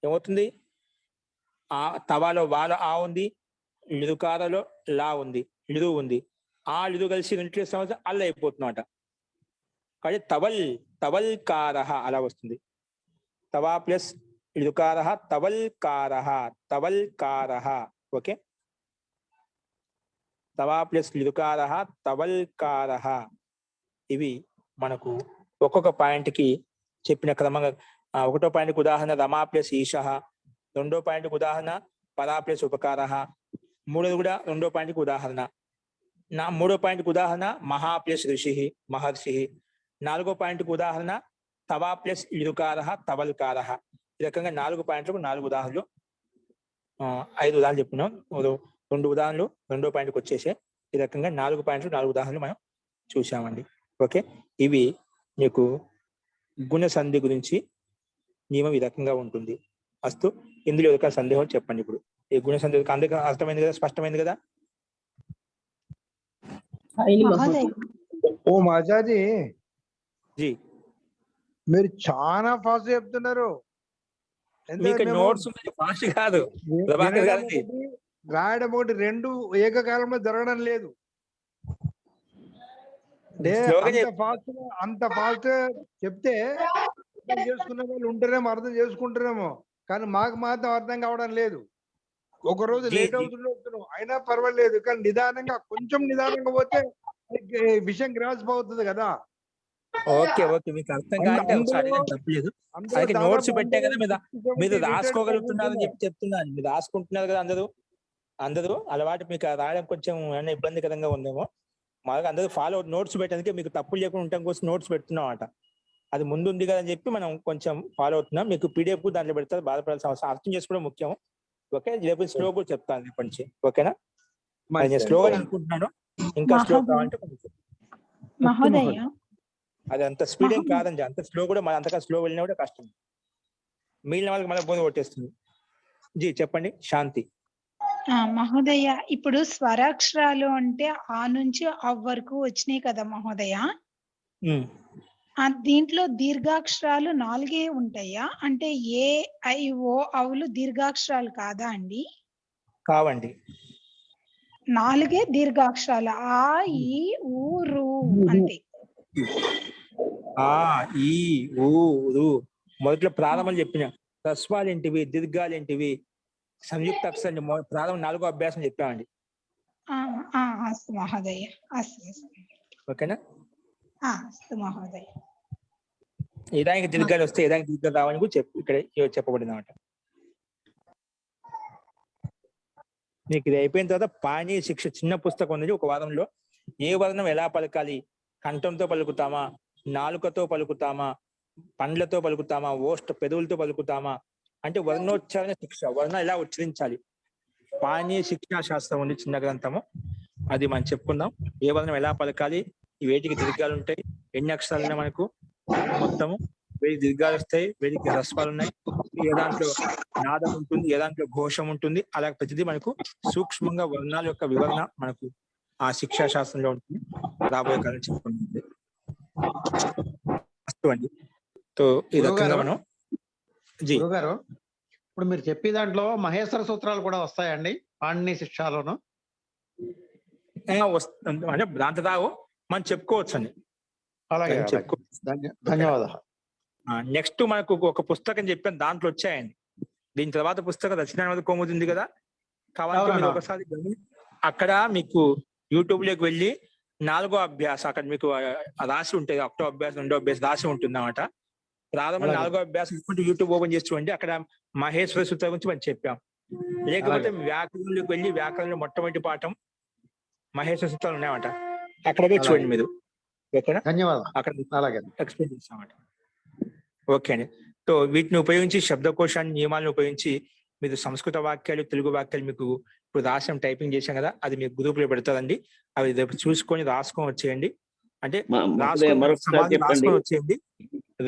ఏమవుతుంది? ఆ తవాలో వాలో ఆ ఉంది, లిరుకారలో లా ఉంది, లిరు ఉంది. ఆ లిరు కలిసి రెండింటి సంవత్సరం అల్ల అయిపోతున్నమాట. కాబట్టి తవల్ తవల్కార అలా వస్తుంది. తవా ప్లస్ లిరుకార తవల్కార, తవల్కార. ఓకే, తవా ప్లస్ లిరుకార తవల్కార. ఇవి మనకు ఒక్కొక్క పాయింట్ కి చెప్పిన క్రమంగా. ఒకటో పాయింట్కి ఉదాహరణ రమా ప్లస్ ఈశ, రెండో పాయింట్కి ఉదాహరణ పరా ప్లస్ ఉపకార, మూడోది కూడా రెండో పాయింట్కి ఉదాహరణ. మూడో పాయింట్కి ఉదాహరణ మహా ప్లస్ ఋషి మహర్షి. నాలుగో పాయింట్కి ఉదాహరణ తవా ప్లస్ లిరుకార తవల్కార. ఈ రకంగా 4 పాయింట్లకు 4 ఉదాహరణలు, 5 ఉదాహరణలు చెప్పుకున్నాం. 2 ఉదాహరణలు రెండో పాయింట్కి వచ్చేసే. ఈ రకంగా 4 పాయింట్లు 4 ఉదాహరణలు మనం చూసామండి. ఓకే, ఇవి మీకు గుణ సంధి గురించి నియమం ఈ రకంగా ఉంటుంది. అస్తు, ఇందులో ఒక సందేహం చెప్పండి. ఇప్పుడు ఈ గుణ సంధి అందరికీ అర్థమైంది కదా, స్పష్టమైంది కదా? మహోదయ, ఓ మాజాజీ, జీ మీరు చాలా ఫాస్ట్ చెప్తున్నారు. మీకు నోట్స్ ఫాస్ట్ కాదు ప్రభాకర్ గారికి, రాయడం ఒకటి, 2 ఏకకాలంలో జరగడం లేదు. అంత ఫాస్ట్ చెప్తే అర్థం చేసుకునే వాళ్ళు ఉంటేనేమో, అర్థం చేసుకుంటారేమో, కానీ మాకు మాత్రం అర్థం కావడం లేదు. ఒక రోజు లేట్ అవుతున్నాం అయినా పర్వాలేదు, కానీ నిదానంగా, కొంచెం నిదానంగా పోతే విషయం గ్రాస్ప్ అవుతుంది కదా. ఓకే ఓకే, మీకు అర్థం కాదంటే ఒకసారి తప్పలేదు. అలాగే నోట్స్ పెట్టే కదా మీరు రాసుకోగలుగుతున్నారని చెప్తున్నాను. మీరు రాసుకుంటున్నారు కదా అందరూ. అందరూ అలవాటు మీకు రాయడం కొంచెం ఏమైనా ఇబ్బందికరంగా ఉందేమో, మాకు అందరూ ఫాలో నోట్స్ పెట్టడానికి మీకు తప్పులు లేకుండా ఉండటం కోసం నోట్స్ పెడుతున్నాం అన్నమాట. అది ముందు ఉంది కదా అని చెప్పి మనం కొంచెం ఫాలో అవుతున్నాం. మీకు పీడిఎఫ్ దాంట్లో పెడతారు, బాధపడాల్సిన అవసరం, అర్థం చేసుకోవడం ముఖ్యం. ఓకే, రేపు స్లో కూడా చెప్తాను రేపటి నుంచి. ఓకేనా? అది నేను స్లోగా అనుకుంటున్నాను, ఇంకా స్లో కావాలంటే కొంచెం. మహోదయ అది అంత స్పీడ్ ఏం కాదండి, అంత స్లో కూడా మన అంతగా స్లో వెళ్ళినా కూడా కష్టం. మిగిలిన వాళ్ళకి మళ్ళీ బోధ కొట్టేస్తుంది. జీ చెప్పండి. శాంతి. మహోదయ, ఇప్పుడు స్వరాక్షరాలు అంటే ఆ నుంచి అవ్ వరకు వచ్చినాయి కదా మహోదయ. దీంట్లో దీర్ఘాక్షరాలు 4 ఉంటాయా? అంటే ఏ, ఐ, ఓ, అవులు దీర్ఘాక్షరాలు కాదా అండి? కావండి, 4 దీర్ఘాక్షరాలు. ఆ, ఈ, ఊ, రు అంతే. ఆ, ఈ, ఊ, రు మొదట్లో ప్రారంభం చెప్పిన హ్రస్వాలు ఏంటివి, దీర్ఘాలు ఏంటివి, సంయుక్త అక్షరాలు ప్రారంభం 4వ అభ్యాసం చెప్పామండి. అస్తు మహోదయ, అస్తు. ఓకేనా? అస్తు మహోదయ. ఏదానికి దీర్ఘాలు వస్తే ఏదానికి దీర్ఘాలు రావని కూడా ఇక్కడ చెప్పబడింది అన్నమాట. నీకు ఇది అయిపోయిన తర్వాత పాణి శిక్ష చిన్న పుస్తకం ఉంది, ఒక వారంలో ఏ వర్ణం ఎలా పలకాలి, కంఠంతో పలుకుతామా, నాలుకతో పలుకుతామా, పండ్లతో పలుకుతామా, పెదవులతో పలుకుతామా, అంటే వర్ణోచ్చారణ శిక్ష, వర్ణం ఎలా ఉచ్చరించాలి, పాణి శిక్షా శాస్త్రం ఉంది, చిన్న గ్రంథము, అది మనం చెప్పుకుందాం. ఏ వర్ణం ఎలా పలకాలి, వేటికి దీర్ఘాలు ఉంటాయి, ఎన్ని అక్షరాలు ఉన్నాయి మనకు, మొత్తము వేడికి దీర్ఘాలు వస్తాయి, వేడికి హ్రస్వాలు ఉన్నాయి, ఏ దాంట్లో నాదం ఉంటుంది, ఏ దాంట్లో ఘోషం ఉంటుంది, అలా ప్రతిదీ మనకు సూక్ష్మంగా వర్ణాల యొక్క వివరణ మనకు ఆ శిక్షా శాస్త్రంలో ఉంటుంది. రాబోయే కాలం చెప్పుకుంటుంది. అండి. సో ఈ రకంగా మనం గురుగారు, ఇప్పుడు మీరు చెప్పే దాంట్లో మహేశ్వర సూత్రాలు కూడా వస్తాయండి పాణిని శిక్షాలోను? అంటే దాంతో తాగు మనం చెప్పుకోవచ్చు అండి. అలాగే, ధన్యవాదాలు. నెక్స్ట్ మనకు ఒక పుస్తకం చెప్పాను, దాంట్లో వచ్చాయండి. దీని తర్వాత పుస్తకం రచనామది కౌముది ఉంది కదా, కావాలంటే మీరు ఒకసారి అక్కడ మీకు యూట్యూబ్ లోకి వెళ్ళి 4వ అభ్యాసం అక్కడ మీకు రాసి ఉంటాయి, 1వ అభ్యాసం 2వ అభ్యాసం రాసి ఉంటుంది అన్నమాట. ప్రారంభం 4వ అభ్యాసం యూట్యూబ్ ఓపెన్ చేసి చూడండి, అక్కడ మహేశ్వర సూత్రం గురించి మనం చెప్పాం. లేకపోతే వ్యాకరణంలోకి వెళ్ళి వ్యాకరణంలో మొట్టమొదటి పాఠం మహేశ్వర సూత్రాలు ఉన్నాయన్నమాట, అక్కడే చూడండి మీరు. ఓకేనా? ధన్యవాదాలు. అక్కడ అలాగే ఎక్స్ప్లెయిన్ చేస్తామన్నమాట. ఓకే అండి. సో వీటిని ఉపయోగించి, శబ్దకోశాన్ని నియమాలను ఉపయోగించి మీరు సంస్కృత వాక్యాలు, తెలుగు వాక్యాలు మీకు ఇప్పుడు రాసాం, టైపింగ్ చేశాం కదా, అది మీకు గ్రూప్ లో పెడతారండి. అవి రేపు చూసుకొని రాసుకొని వచ్చేయండి. అంటే రాసుకొని వచ్చేయండి,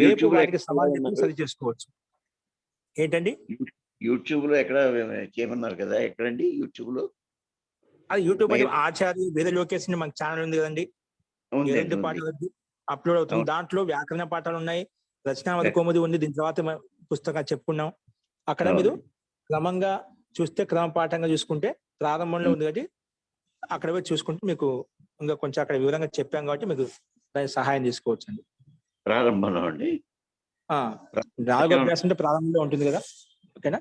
రేపు వాటికి సమాధానం సరి చేసుకోవచ్చు. ఏంటండి? యూట్యూబ్ లో ఎక్కడ చేయమన్నారు కదా, ఎక్కడండి యూట్యూబ్ లో? అది యూట్యూబ్ అంటే ఆచార్య వేద లోకేష్ మన ఛానల్ ఉంది కదండి, 2 పాఠాలు అప్లోడ్ అవుతుంది. దాంట్లో వ్యాకరణ పాఠాలు ఉన్నాయి, రచనామది కౌముది ఉంది, దీని తర్వాత పుస్తకాలు చెప్పుకున్నాం. అక్కడ మీరు క్రమంగా చూస్తే, క్రమపాఠంగా చూసుకుంటే ప్రారంభంలో ఉంది కాబట్టి అక్కడ పోయి చూసుకుంటే మీకు ఇంకా కొంచెం అక్కడ వివరంగా చెప్పాం కాబట్టి మీకు దాని సహాయం తీసుకోవచ్చు అండి. ప్రారంభంలో అండి 4వ అభ్యాసం అంటే ప్రారంభంలో ఉంటుంది కదా. ఓకేనా?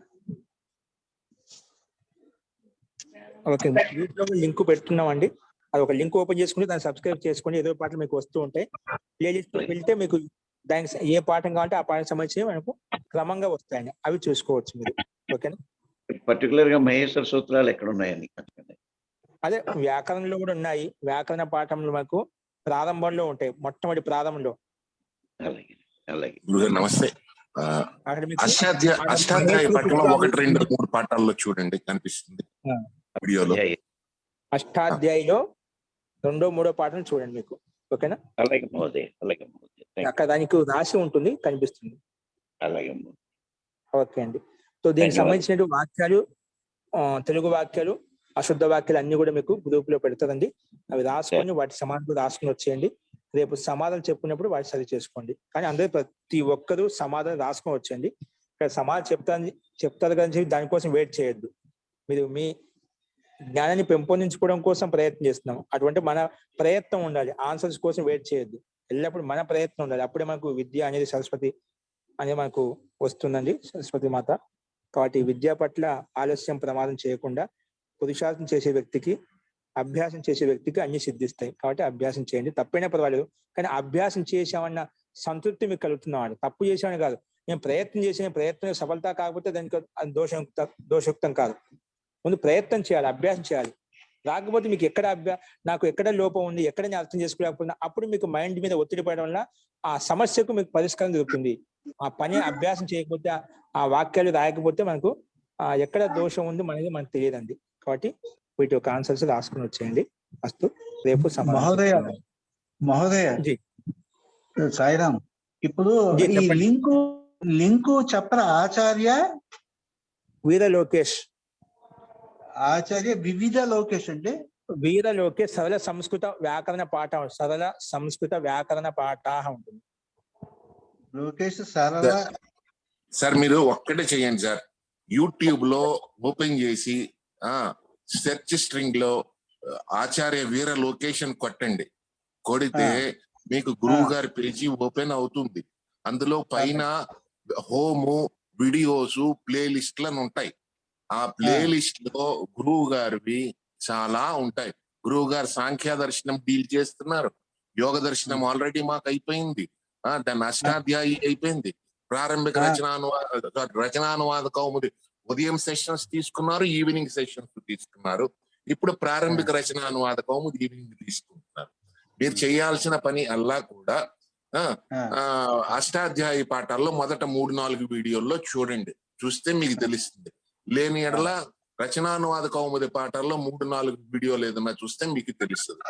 ఓకే, యూట్యూబ్ లింక్ పెడుతున్నాం అండి, అది ఒక లింక్ ఓపెన్ చేసుకుంటే దాన్ని సబ్స్క్రైబ్ చేసుకుని ఏదో పాటలు మీకు వస్తూ ఉంటాయి. ప్లేలిస్ట్ వెళ్తే మీకు దానికి ఏ పాఠం కావాలంటే ఆ పాఠం సంబంధించి మనకు క్రమంగా వస్తాయండి, అవి చూసుకోవచ్చు మీరు. ఓకేనా? పర్టికులర్ గా మహేశ్వర సూత్రాలు ఎక్కడ ఉన్నాయండి? అదే వ్యాకరణంలో కూడా ఉన్నాయి, వ్యాకరణ పాఠంలో మనకు ప్రారంభంలో ఉంటాయి, మొట్టమొదటి ప్రారంభంలో. అలాగే అలాగే. నమస్తే. అష్టాధ్యాయ పట్టణంలో 1, 2, 3 పాఠాల్లో చూడండి, కనిపిస్తుంది వీడియోలో. అష్టాధ్యాయిలో 2వ, 3వ పాఠం చూడండి మీకు. ఓకేనా? అలాగే మహోదయ, అలాగే మహోదయ. అక్కడ దానికి రాసి ఉంటుంది, కనిపిస్తుంది. అలాగే. ఓకే అండి. సో దీనికి సంబంధించిన వాక్యాలు, తెలుగు వాక్యాలు, అశుద్ధ వాక్యాలు అన్ని కూడా మీకు గ్రూప్ లో పెడతారండి. అవి రాసుకొని వాటి సమాధానం రాసుకొని వచ్చేయండి. రేపు సమాధానం చెప్పుకున్నప్పుడు వాటి సరి చేసుకోండి. కానీ అందరూ ప్రతి ఒక్కరూ సమాధానం రాసుకొని వచ్చేయండి. ఇక్కడ సమాధానం చెప్తారు కానీ దానికోసం వెయిట్ చేయొద్దు. మీరు మీ జ్ఞానాన్ని పెంపొందించుకోవడం కోసం ప్రయత్నం చేస్తున్నాం, అటువంటి మన ప్రయత్నం ఉండాలి, ఆన్సర్స్ కోసం వెయిట్ చేయొద్దు. ఎల్లప్పుడు మన ప్రయత్నం ఉండాలి, అప్పుడే మనకు విద్య అనేది సరస్వతి అనేది మనకు వస్తుందండి, సరస్వతి మాత. కాబట్టి విద్య పట్ల ఆలస్యం, ప్రమాదం చేయకుండా పురుషార్థం చేసే వ్యక్తికి, అభ్యాసం చేసే వ్యక్తికి అన్ని సిద్ధిస్తాయి. కాబట్టి అభ్యాసం చేయండి, తప్పైనా పర్వాలేదు, కానీ అభ్యాసం చేసామన్న సంతృప్తి మీకు కలుగుతున్నవాడు. తప్పు చేసామని కాదు, నేను ప్రయత్నం చేసిన ప్రయత్నం సఫలత కాకపోతే దానికి దోషయుక్తం కాదు. ముందు ప్రయత్నం చేయాలి, అభ్యాసం చేయాలి. రాకపోతే మీకు ఎక్కడ నాకు ఎక్కడ లోపం ఉంది, ఎక్కడ నేను అర్థం చేసుకోలేకపోయినా, అప్పుడు మీకు మైండ్ మీద ఒత్తిడి పడడం వల్ల ఆ సమస్యకు మీకు పరిష్కారం దొరుకుతుంది. ఆ పని అభ్యాసం చేయకపోతే, ఆ వాక్యాలు రాయకపోతే మనకు ఎక్కడ దోషం ఉంది అనేది మనకు తెలియదండి. కాబట్టి వీటి యొక్క ఆన్సర్స్ రాసుకుని వచ్చేయండి. అస్తు, రేపు మహోదయ సాయిరామ్, ఇప్పుడు ఈ లింకు చెప్పరా ఆచార్య వీర లోకేష్, ఆచార్య వివిధ లోకేష్ అంటే వీర లోకేష్ సరళ సంస్కృత వ్యాకరణ పాఠ, సరళ సంస్కృత వ్యాకరణ పాఠ ఉంటుంది. లోకేష్ సరళ. సార్ మీరు ఒక్కటే చేయండి సార్, యూట్యూబ్ లో ఓపెన్ చేసి సెర్చ్ స్ట్రింగ్ లో ఆచార్య వీర లొకేషన్ కొట్టండి. కొడితే మీకు గురువు గారి పేజీ ఓపెన్ అవుతుంది. అందులో పైన హోము, వీడియోస్, ప్లే లిస్ట్లను ఉంటాయి. ఆ ప్లే లిస్ట్ లో గురువు గారివి చాలా ఉంటాయి. గురువు గారు సాంఖ్య దర్శనం డీల్ చేస్తున్నారు, యోగ దర్శనం ఆల్రెడీ మాకు అయిపోయింది, దాని అష్టాధ్యాయి అయిపోయింది, ప్రారంభిక రచనానువాద కౌముది ఉదయం సెషన్స్ తీసుకున్నారు, ఈవినింగ్ సెషన్స్ తీసుకున్నారు. ఇప్పుడు ప్రారంభిక రచనానువాద కౌముది ఈవినింగ్ తీసుకుంటున్నారు. మీరు చేయాల్సిన పని అల్లా కూడా అష్టాధ్యాయి పాఠాల్లో మొదట 3-4 వీడియోల్లో చూడండి. చూస్తే మీకు తెలుస్తుంది. లేని ఎడల రచనానువాద కౌముది పాఠాల్లో 3-4 వీడియోలు ఏదన్నా చూస్తే మీకు తెలుస్తుంది.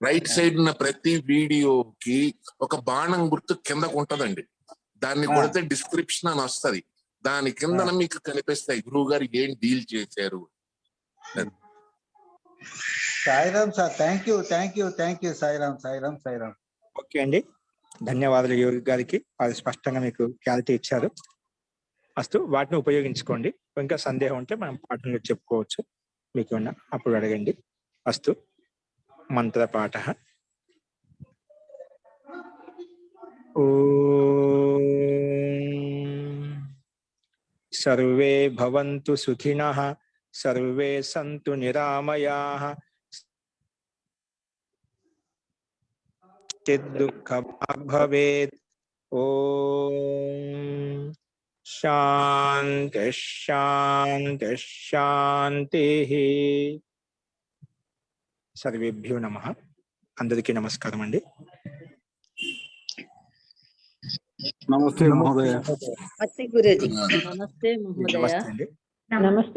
రైట్ సైడ్ ఉన్న ప్రతి వీడియోకి ఒక బాణం గుర్తు కిందకు ఉంటదండి. దాన్ని కొడితే డిస్క్రిప్షన్ అని వస్తది. దాని కిందన మీకు కనిపిస్తాయి గురువు గారు ఏం డీల్ చేశారు. Sairam sir, thank you Sairam. Okay అండి, ధన్యవాదాలు యోగి గారికి. అది స్పష్టంగా మీకు క్లారిటీ ఇచ్చారు. అస్తు, వాటిని ఉపయోగించుకోండి. ఇంకా సందేహం ఉంటే మనం పాఠంలో చెప్పుకోవచ్చు. మీకు ఏమన్నా అప్పుడు అడగండి. అస్తు, మంత్రపాఠ. ఓం సర్వే భవంతు సుఖినః, సర్వే సంతు నిరామయాః, చిద్దుఃఖభాగ్ భవేత్. ఓం శాంతి శాంతి శాంతిః. సర్వేభ్యో నమః. అందరికీ నమస్కారం అండి. నమస్తే మహోదయ. నమస్తే గురూజీ. నమస్తే మహోదయ. నమస్తే అండి. నమస్తే.